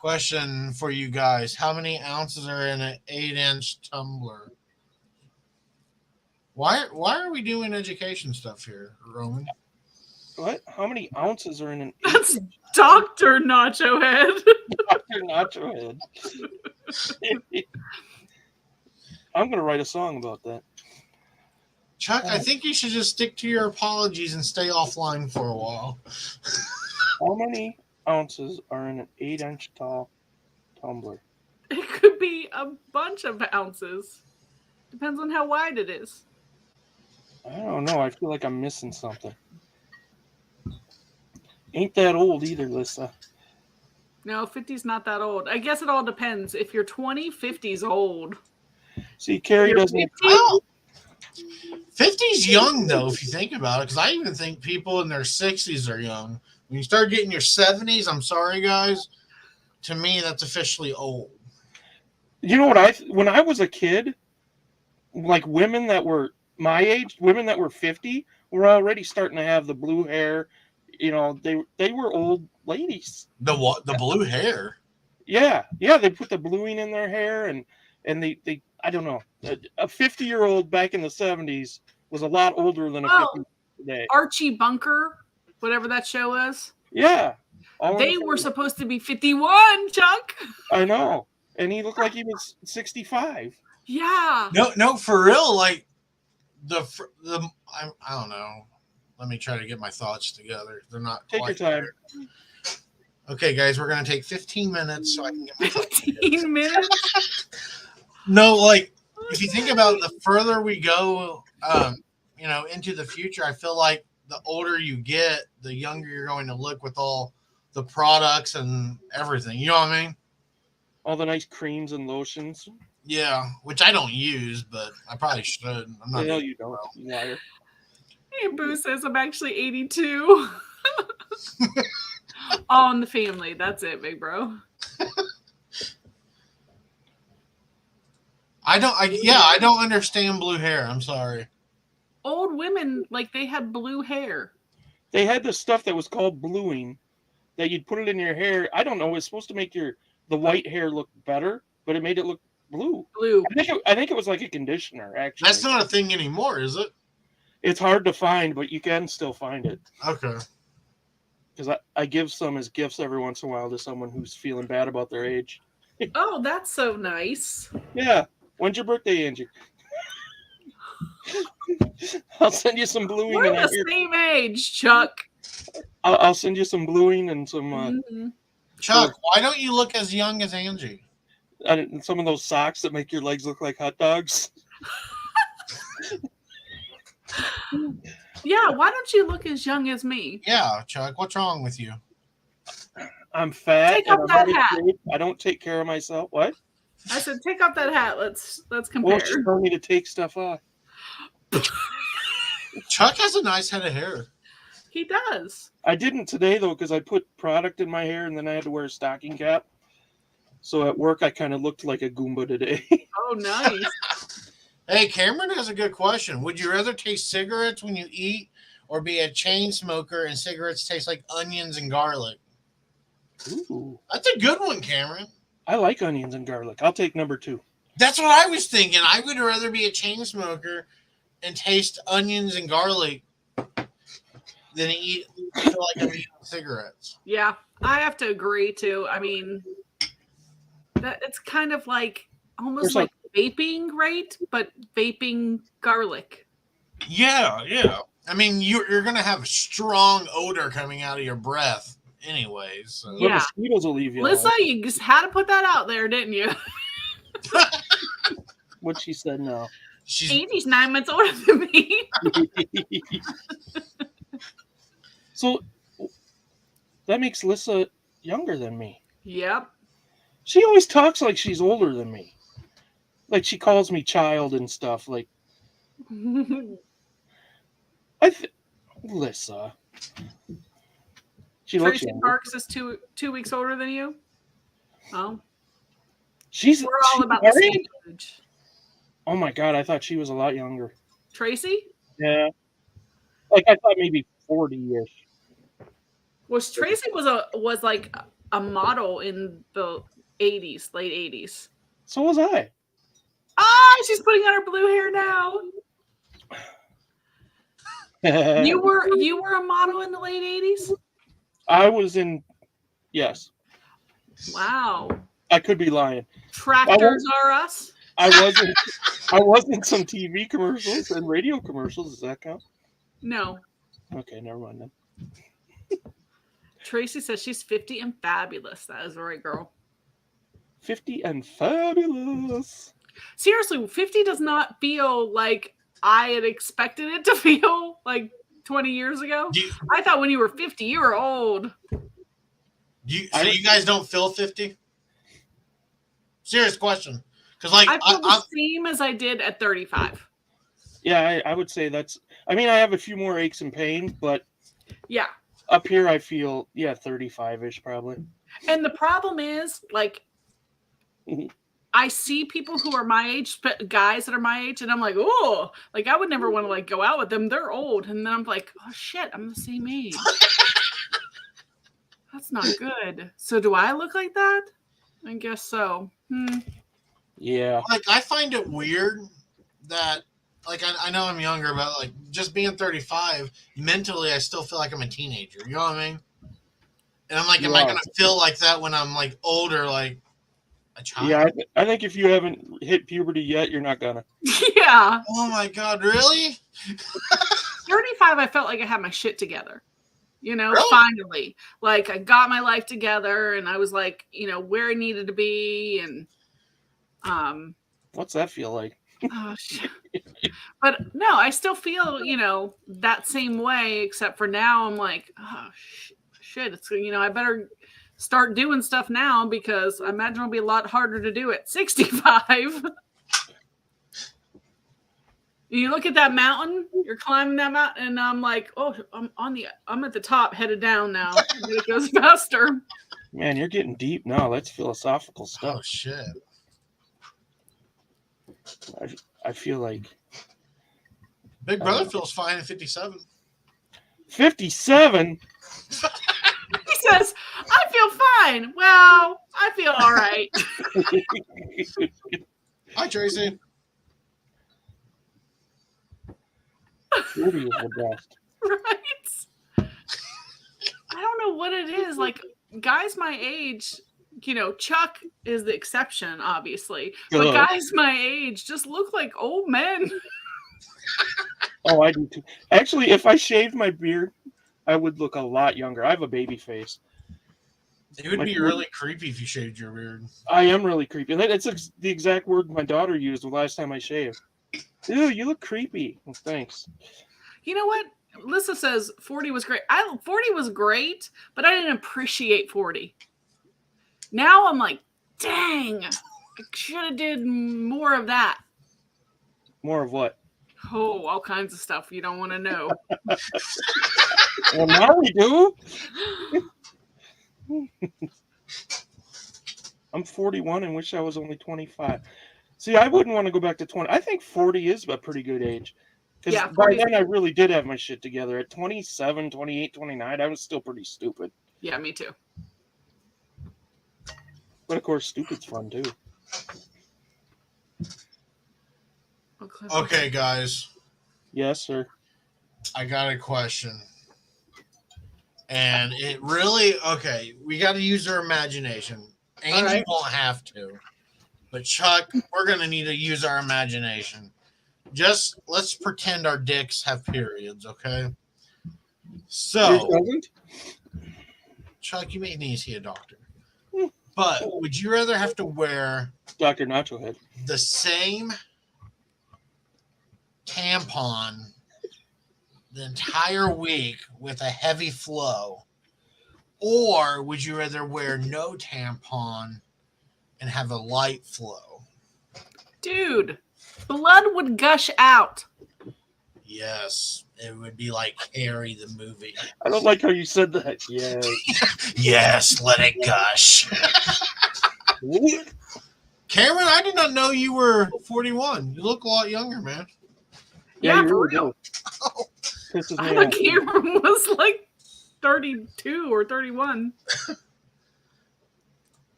Question for you guys. How many ounces are in an 8-inch tumbler? Why are we doing education stuff here, Roman? What? How many ounces are in an That's Dr. Nacho Head. Dr. Nacho Head? I'm going to write a song about that. Chuck, I think you should just stick to your apologies and stay offline for a while. How many ounces are in an 8-inch tall tumbler? It could be a bunch of ounces. Depends on how wide it is. I don't know. I feel like I'm missing something. Ain't that old either, Lissa. No, 50's not that old. I guess it all depends. If you're 20, 50's old. See, Carrie doesn't. 50's young, though, if you think about it, because I even think people in their 60s are young. When you start getting your 70s, I'm sorry, guys, to me, that's officially old. You know what? When I was a kid, like women that were my age, women that were 50, were already starting to have the blue hair. You know, they were old ladies. The what? The blue hair? Yeah. They put the bluing in their hair, and they I don't know. A 50-year-old back in the 70s was a lot older than a 50 today. Archie Bunker, whatever that show is. Yeah. They were supposed to be 51, Chuck. I know. And he looked like he was 65. Yeah. No, for real. Like I don't know. Let me try to get my thoughts together. They're not. Take your time. There. Okay, guys, we're gonna take 15 minutes so I can get my thoughts together. 15 minutes. No, like if you think about it, the further we go, into the future, I feel like the older you get, the younger you're going to look with all the products and everything. You know what I mean? All the nice creams and lotions. Yeah, which I don't use, but I probably should. I'm not. Hell, you don't, you liar. Hey, Boo says I'm actually 82. All in the family. That's it, big bro. I don't understand blue hair. I'm sorry. Old women, like, they had blue hair. They had this stuff that was called bluing, that you'd put it in your hair. I don't know. It was supposed to make the white hair look better, but it made it look blue. Blue. I think it was like a conditioner, actually. That's not a thing anymore, is it? It's hard to find, but you can still find it. Okay. Because I give some as gifts every once in a while to someone who's feeling bad about their age. Oh, that's so nice. Yeah. When's your birthday, Angie? I'll send you some bluing. We're the same age, Chuck. I'll send you some bluing and some... Chuck, why don't you look as young as Angie? Some of those socks that make your legs look like hot dogs. Yeah, why don't you look as young as me? Yeah, Chuck, what's wrong with you? I'm fat. Take off that hat. I don't take care of myself. What? I said, take off that hat. Let's compare. Well, she told me to take stuff off. Chuck has a nice head of hair. He does. I didn't today, though, because I put product in my hair and then I had to wear a stocking cap. So at work, I kind of looked like a Goomba today. Oh, nice. Hey, Cameron has a good question. Would you rather taste cigarettes when you eat or be a chain smoker and cigarettes taste like onions and garlic? Ooh. That's a good one, Cameron. I like onions and garlic. I'll take number 2. That's what I was thinking. I would rather be a chain smoker and taste onions and garlic than feel like I'm eating cigarettes. Yeah, I have to agree, too. I mean, it's kind of like almost like vaping, right? But vaping garlic. Yeah. I mean, you're going to have a strong odor coming out of your breath anyways. So. Yeah. Mosquitoes will leave you Lisa, alone. you just had to put that out there, didn't you? What she said no. Angie's 9 months older than me. So that makes Lissa younger than me. Yep. She always talks like she's older than me. Like she calls me child and stuff. Like Lissa. She looks Tracy younger. Parks is 2 weeks older than you. Oh, we're all She's about the same age. Oh my god, I thought she was a lot younger. Tracy? Yeah. Like I thought maybe 40-ish. Was Tracy was like a model in the 80s, late 80s. So was I. Ah, she's putting on her blue hair now. You were a model in the late 80s? I was in, yes. Wow. I could be lying. Tractors Are Us? I was in some TV commercials and radio commercials. Does that count? No. Okay, never mind then. Tracy says she's 50 and fabulous. That is right, girl. 50 and fabulous. Seriously, 50 does not feel like I had expected it to feel like 20 years ago. I thought when you were 50, you were old. You guys don't feel 50? Serious question. Because like I feel the same as I did at 35. Yeah, I would say that's. I mean, I have a few more aches and pains, but yeah, up here I feel 35-ish probably. And the problem is, like, I see people who are my age, guys that are my age, and I'm like, oh, like I would never want to like go out with them. They're old, and then I'm like, oh shit, I'm the same age. That's not good. So do I look like that? I guess so. Yeah. Like I find it weird that like I know I'm younger, but like just being 35, mentally I still feel like I'm a teenager. You know what I mean? And I'm like, am I gonna feel like that when I'm like older, like a child? Yeah, I think if you haven't hit puberty yet, you're not gonna. Yeah. Oh my god, really? 35, I felt like I had my shit together. You know, really? Finally. Like I got my life together and I was like, you know, where I needed to be and what's that feel like? Oh shit. But no, I still feel, you know, that same way, except for now I'm like, oh shit, it's, you know, I better start doing stuff now because I imagine it'll be a lot harder to do at 65. You look at that mountain, you're climbing that mountain, and I'm like, oh, I'm at the top, headed down now. It goes faster. Man, you're getting deep now. That's philosophical stuff. Oh shit. I feel like Big Brother feels fine at 57. 57? He says, I feel fine. Well, I feel all right. Hi, Tracy. 40 is the best. Right? I don't know what it is. Like, guys my age, you know, Chuck is the exception, obviously. But guys my age just look like old men. Oh, I do too. Actually, if I shaved my beard, I would look a lot younger. I have a baby face. It would be really creepy if you shaved your beard. I am really creepy. That's the exact word my daughter used the last time I shaved. Ew, you look creepy. Well, thanks. You know what? Lissa says 40 was great. 40 was great, but I didn't appreciate 40. Now I'm like, dang, I should have did more of that. More of what? Oh, all kinds of stuff you don't want to know. Well, now we do. I'm 41 and wish I was only 25. See, I wouldn't want to go back to 20. I think 40 is a pretty good age. Because by then I really did have my shit together. At 27, 28, 29, I was still pretty stupid. Yeah, me too. But of course, stupid's fun too. Okay, guys. Yes, sir. I got a question. And it really, we got to use our imagination. Angie won't have to. But Chuck, we're going to need to use our imagination. Just let's pretend our dicks have periods, okay? So, Chuck, you may need to see a doctor. But would you rather have to wear Dr. Nacho Head the same tampon the entire week with a heavy flow, Or would you rather wear no tampon and have a light flow? Dude, blood would gush out. Yes, it would be like Harry the movie. I don't like how you said that. Yeah. Yes, let it gush. Cameron, I did not know you were 41. You look a lot younger, man. Yeah, you for really real. do. Pisses I me thought off. Cameron was like 32 or 31.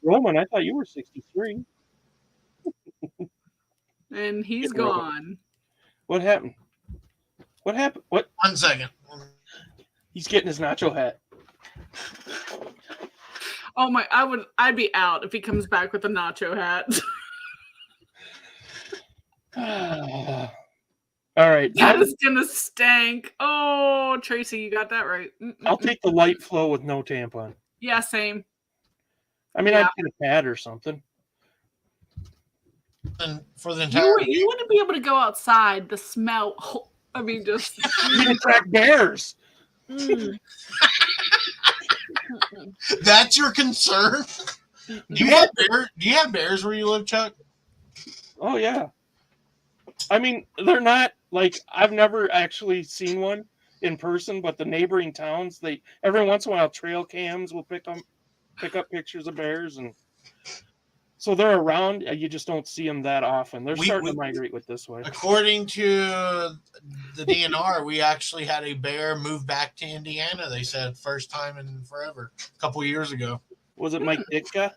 Roman, I thought you were 63. And he's Yeah, Roman. gone. What happened? What happened? What? 1 second. He's getting his nacho hat. Oh my, I'd be out if he comes back with a nacho hat. All right. That is gonna stank. Oh, Tracy, you got that right. I'll take the light flow with no tampon. Yeah, same. I mean, Yeah. I'd get a pad or something. And for the entire You wouldn't be able to go outside. The smell. I mean, just. You can track bears. Mm. That's your concern? Do you have bears where you live, Chuck? Oh yeah. I mean, they're not like I've never actually seen one in person, but the neighboring towns, they every once in a while trail cams will pick up pictures of bears, and so they're around. You just don't see them that often. They're starting to migrate with this way. According to the DNR, we actually had a bear move back to Indiana. They said first time in forever, a couple years ago. Was it Mike Ditka?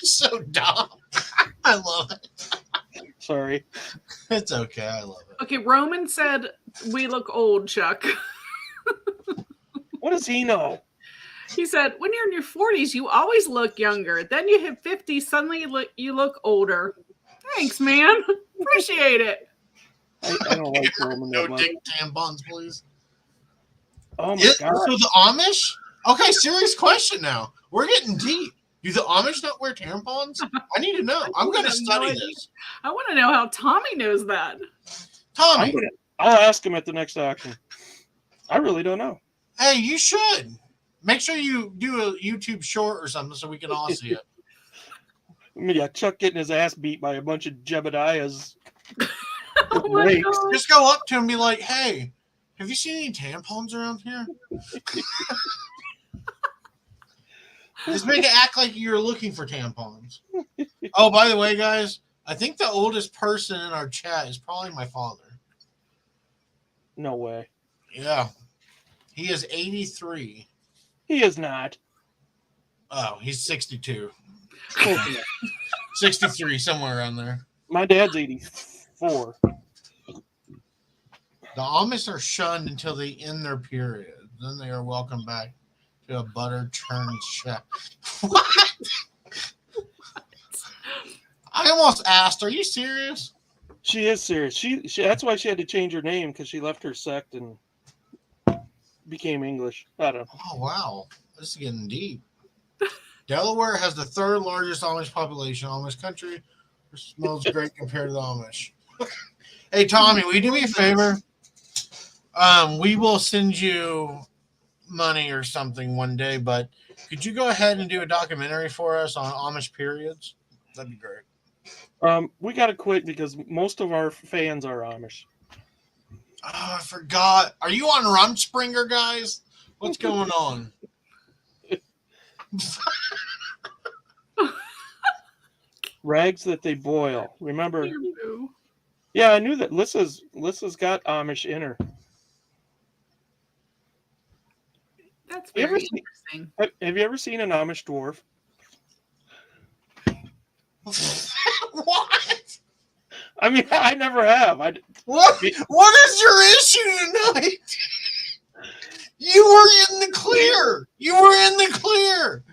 So dumb. I love it. Sorry. It's okay. I love it. Okay, Roman said we look old, Chuck. What does he know? He said, when you're in your 40s, you always look younger. Then you hit 50, suddenly you look older. Thanks, man. Appreciate it. I don't like Roman No that much. dick tampons, please. Oh my So god. the Amish? Okay, serious question now. We're getting deep. Do the Amish not wear tampons? I need to know. I'm going to study this. I want to know how Tommy knows that. Tommy, I'll ask him at the next auction. I really don't know. hey, you should. Make sure you do a YouTube short or something so we can all see it. I mean, yeah, Chuck getting his ass beat by a bunch of Jebediahs. Oh my Rakes. God. Just go up to him and be like, hey, have you seen any tampons around here? Just make it act like you're looking for tampons. Oh, by the way, guys, I think the oldest person in our chat is probably my father. No way. Yeah. He is 83. He is not. Oh, he's 62. Close enough. 63, somewhere around there. My dad's 84. The Amish are shunned until they end their period. Then they are welcomed back to a butter-churned chef. What? I almost asked, are you serious? She is serious. She that's why she had to change her name, because she left her sect and became English. I don't know. Oh, wow. This is getting deep. Delaware has the third largest Amish population in Amish country, which smells great compared to the Amish. Hey, Tommy, will you do me a favor? We will send you money or something one day, but could you go ahead and do a documentary for us on Amish periods? That'd be great. We got to quit because most of our fans are Amish. Oh, I forgot. Are you on Rumspringer, guys? What's going on? Rags that they boil. Remember? You Yeah, I knew that. Lissa's got Amish in her. That's You ever very seen- interesting. Have you ever seen an Amish dwarf? What? I mean, I never have. What is your issue tonight? You were in the clear. You were in the clear.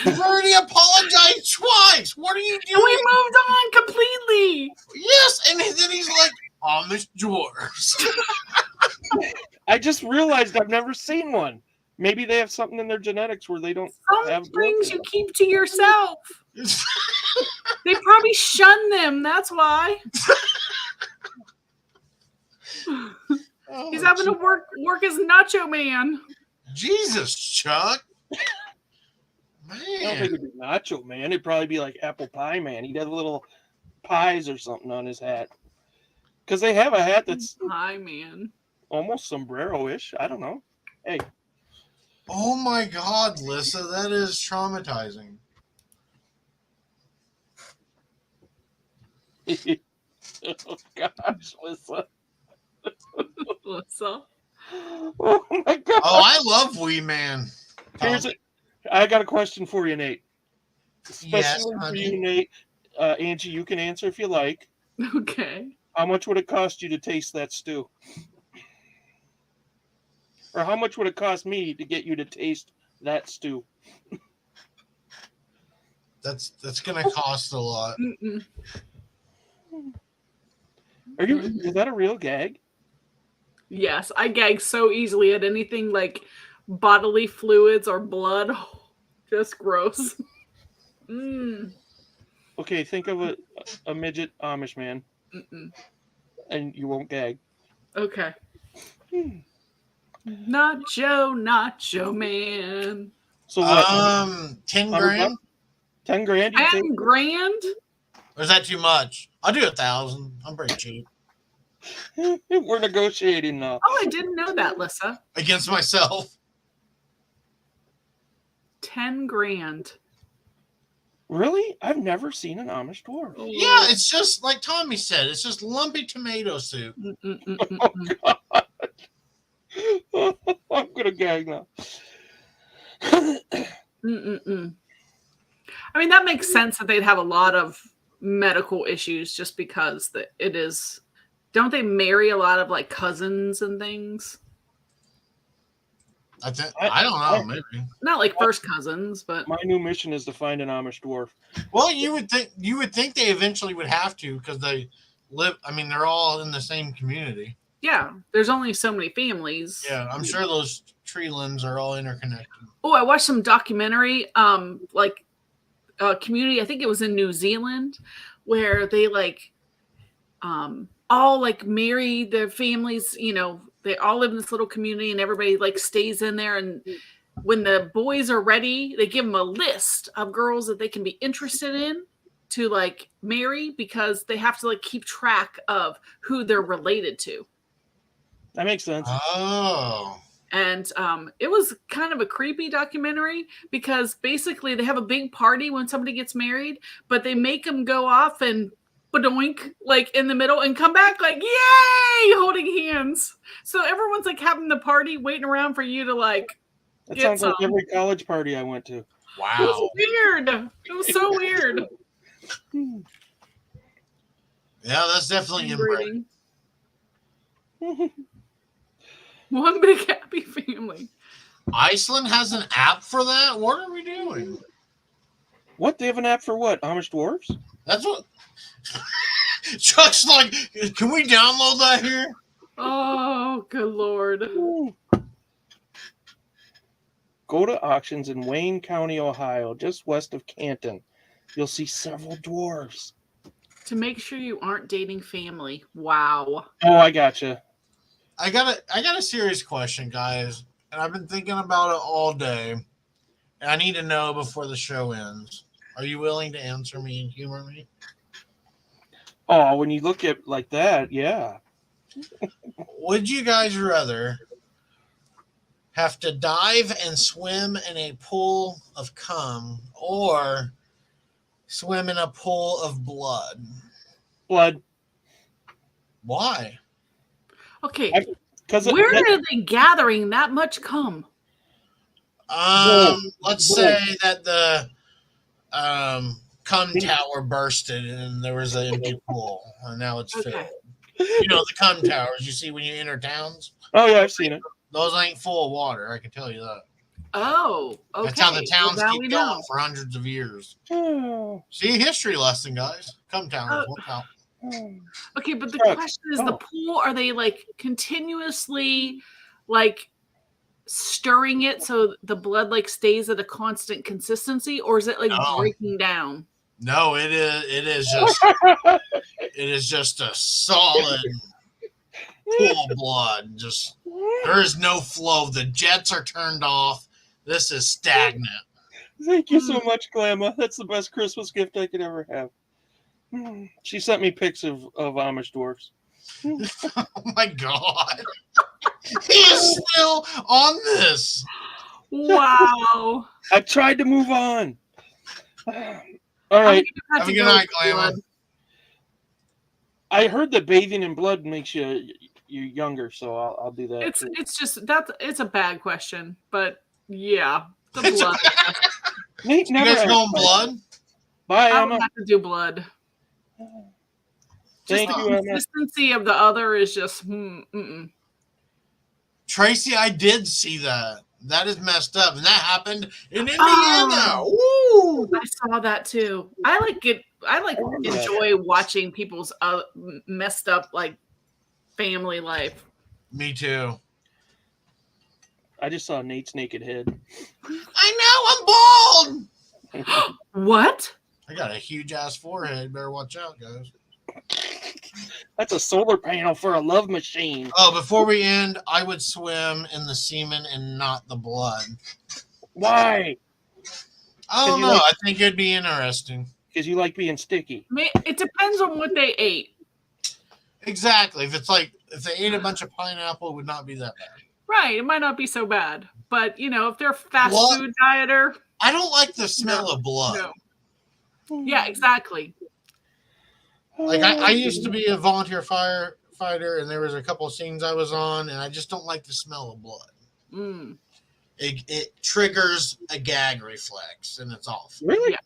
You've already apologized twice. What are you And doing? we moved on completely. Yes, and then he's like, Amish dwarves. I just realized I've never seen one. Maybe they have something in their genetics where they don't Some have things dwarf. you keep to yourself. They probably shun them. That's why. He's having to work as Nacho Man. Jesus, Chuck. I don't think Man. it'd be Nacho Man. It'd probably be like Apple Pie Man. He'd have little pies or something on his hat. Because they have a hat that's Hi, man. almost sombrero-ish. I don't know. Hey. Oh my God, Lissa, that is traumatizing. Oh gosh, Lisa. What's up? Oh my God. Oh, I love Wee Man. I got a question for you, Nate. Especially Yes, for honey. you, Nate. Angie, you can answer if you like. Okay. How much would it cost you to taste that stew? Or how much would it cost me to get you to taste that stew? That's gonna cost a lot. Mm-mm. Is that a real gag? Yes, I gag so easily at anything like bodily fluids or blood. Just gross. Mm. Okay, think of a midget Amish man, Mm-mm. and you won't gag. Okay. Nacho man. So what? 10 100 grand? bucks? 10 grand? You take? 10 grand? Or is that too much? I'll do 1,000. I'm pretty cheap. We're negotiating now. Oh, I didn't know that, Lissa. Against myself. 10 grand. Really? I've never seen an Amish dwarf. Yeah, it's just like Tommy said. It's just lumpy tomato soup. Mm-mm-mm-mm-mm. I'm gonna gag now. Mm-mm-mm. I mean, that makes sense that they'd have a lot of medical issues just because it is. Don't they marry a lot of like cousins and things? I don't know, maybe. Not like first cousins, but My new mission is to find an Amish dwarf. Well, you would think they eventually would have to because they live. I mean, they're all in the same community. yeah, there's only so many families. Yeah, I'm sure those tree limbs are all interconnected. Oh, I watched some documentary, like a community. I think it was in New Zealand, where they like, all like marry their families. You know, they all live in this little community, and everybody like stays in there. And when the boys are ready, they give them a list of girls that they can be interested in to like marry because they have to like keep track of who they're related to. That makes sense. Oh. And it was kind of a creepy documentary because basically they have a big party when somebody gets married, but they make them go off and badoink like in the middle and come back like, yay, holding hands. So everyone's like having the party waiting around for you to like That get sounds like some. every college party I went to. It Wow. was weird. It was so weird. Yeah, that's definitely inbred. Inbreeding. One big happy family. Iceland has an app for that? What are we doing? What? They have an app for what? Amish dwarves? That's what Chuck's like, can we download that here? Oh, good Lord. Go to auctions in Wayne County, Ohio, just west of Canton. You'll see several dwarves. To make sure you aren't dating family. Wow. Oh, I gotcha. I got a serious question, guys, and I've been thinking about it all day, and I need to know before the show ends. Are you willing to answer me and humor me? Oh, when you look at like that, yeah. Would you guys rather have to dive and swim in a pool of cum or swim in a pool of blood? Blood. Why? Okay. Where are they gathering that much cum? Let's say that the cum tower bursted and there was an empty pool, and now it's filled. You know the cum towers you see when you enter towns? Oh yeah, I've seen it. Those ain't full of water, I can tell you that. Oh, okay. That's how the towns Well, now keep we going know. for hundreds of years. Oh. See, history lesson, guys. Cum towers. Look out. Okay, but the Chuck, question is, the pool, are they like continuously like stirring it so the blood like stays at a constant consistency, or is it like breaking down? No, it is just it is just a solid pool of blood. Just there is no flow. The jets are turned off. This is stagnant. Thank you so much, Glamma. That's the best Christmas gift I could ever have. She sent me pics of Amish dwarfs. Oh my god. He is still on this. Wow. I tried to move on. All right. Have a good night, Glamma. I heard that bathing in blood makes you younger, so I'll do that. It's just it's a bad question, but yeah, the blood. Nate You never guys going blood? Bye, I would Emma. have to do blood. Thank Just you, the Emma. consistency of the other is just Tracy, I did see that. That is messed up, and that happened in Indiana. Oh, I saw that too. I enjoy watching people's messed up like family life. Me too. I just saw Nate's naked head. I know I'm bald. What? I got a huge ass forehead. Better watch out, guys. That's a solar panel for a love machine. Oh, before we end, I would swim in the semen and not the blood. Why? I don't know. I think it'd be interesting. Because you like being sticky. It depends on what they ate. Exactly. If they ate a bunch of pineapple, it would not be that bad. Right. It might not be so bad. But, if they're a fast Blood? food dieter. I don't like the smell of blood. No. Yeah, exactly. Like, I used to be a volunteer firefighter, and there was a couple of scenes I was on, and I just don't like the smell of blood. Mm. It triggers a gag reflex, and it's awful. Really? Yeah.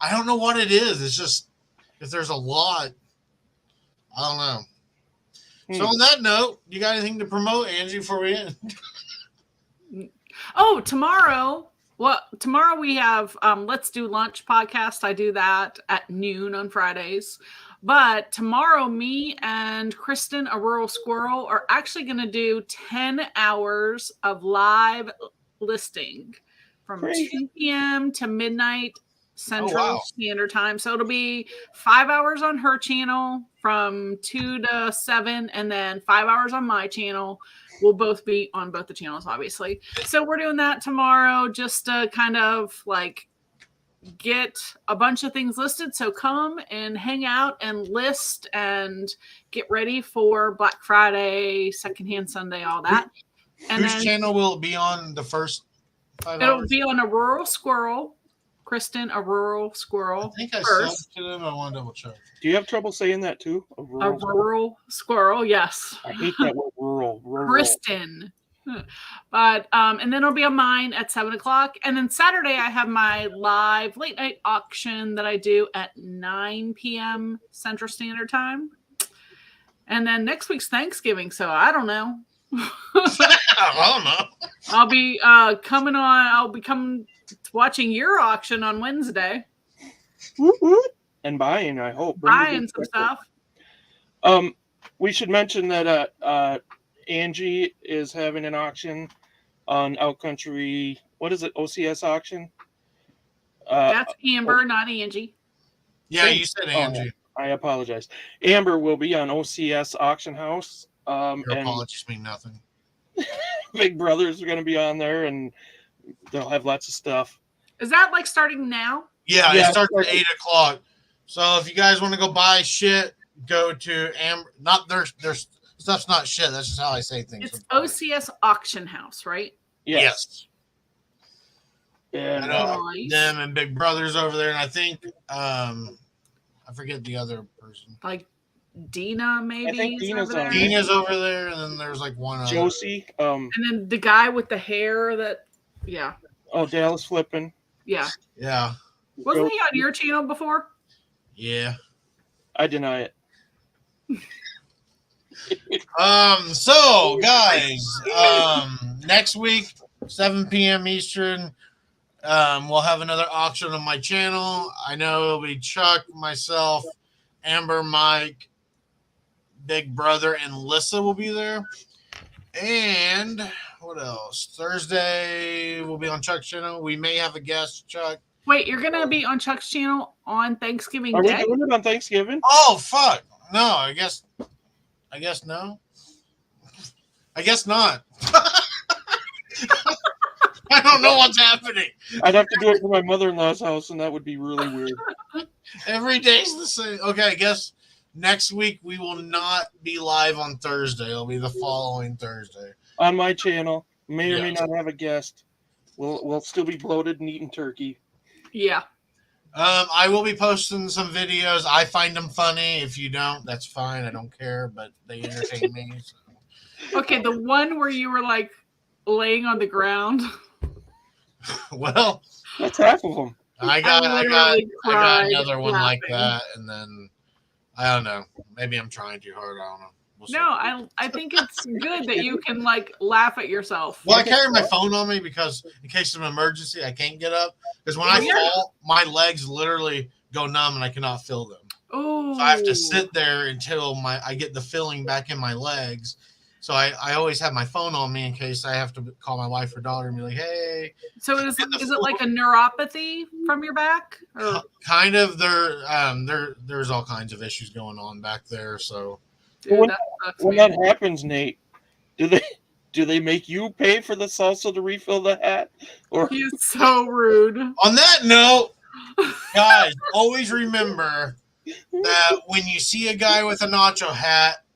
I don't know what it is. It's just, if there's a lot, I don't know. So on that note, you got anything to promote, Angie, before we end? Oh, tomorrow. Well, tomorrow we have Let's Do Lunch podcast. I do that at noon on Fridays. But tomorrow, me and Kristen, a rural squirrel, are actually going to do 10 hours of live listing from 2 p.m. to midnight Central Standard Time. So it'll be 5 hours on her channel from 2 to 7, and then 5 hours on my channel. We'll both be on both the channels, obviously. So we're doing that tomorrow just to kind of like get a bunch of things listed. So come and hang out and list and get ready for Black Friday, Secondhand Sunday, all that. And whose channel will it be on the first 5 hours? It'll be on a rural squirrel. Kristen, a rural squirrel. I think I first. subbed to them. I want to double check. Do you have trouble saying that too? A rural squirrel, yes. I hate that word, rural. Kristen. But and then it'll be on mine at 7:00. And then Saturday I have my live late night auction that I do at 9 p.m. Central Standard Time. And then next week's Thanksgiving, so I don't know. I don't know. I'll be coming watching your auction on Wednesday. And buying, I hope. Buying some stuff. We should mention that Angie is having an auction on Outcountry. What is it? OCS auction? That's Amber, not Angie. Yeah, you said Angie. I apologize. Amber will be on OCS Auction House. Your apologies mean nothing. Big Brothers are going to be on there, and they'll have lots of stuff. Is that like starting now? Yeah, it starts at 8:00. So if you guys want to go buy shit, go to Amber. Not their stuff's not shit. That's just how I say things. It's OCS Auction House, right? Yes. And I know them and Big Brothers over there, and I think I forget the other person. Like Dina, maybe. I think Dina's over there. Dina's over there, and then there's like one other. Josie. And then the guy with the hair that, yeah. Oh, Dallas Flippin. Yeah. Yeah. Wasn't he on your channel before? Yeah. I deny it. So guys, next week, 7 p.m. Eastern, we'll have another auction on my channel. I know it'll be Chuck, myself, Amber, Mike, Big Brother, and Lissa will be there. And what else? Thursday we'll be on Chuck's channel. We may have a guest, Chuck. Wait, you're gonna be on Chuck's channel on Thanksgiving Are Day? we doing it on Thanksgiving? Oh fuck! No, I guess no. I guess not. I don't know what's happening. I'd have to do it for my mother-in-law's house, and that would be really weird. Every day's the same. Okay, I guess next week we will not be live on Thursday. It'll be the following Thursday. On my channel, may or may Yes. not have a guest. We'll still be bloated and eating turkey. Yeah. I will be posting some videos. I find them funny. If you don't, that's fine. I don't care, but they entertain me. So. Okay, the one where you were like laying on the ground. Well, That's half of them. I got literally cried another one like laughing. that, and then I don't know. Maybe I'm trying too hard. I don't know. We'll see. No, I think it's good that you can like laugh at yourself. Well, I carry my phone on me because in case of an emergency, I can't get up. Because when I fall, my legs literally go numb and I cannot feel them. Oh, So I have to sit there until I get the feeling back in my legs. So I always have my phone on me in case I have to call my wife or daughter and be like, hey. So is it like a neuropathy from your back? Or? Kind of. There's all kinds of issues going on back there. So Dude, When- that sucks, When man. that happens, Nate, do they make you pay for the salsa to refill the hat? Or He is so rude. on that note, guys, always remember that when you see a guy with a nacho hat,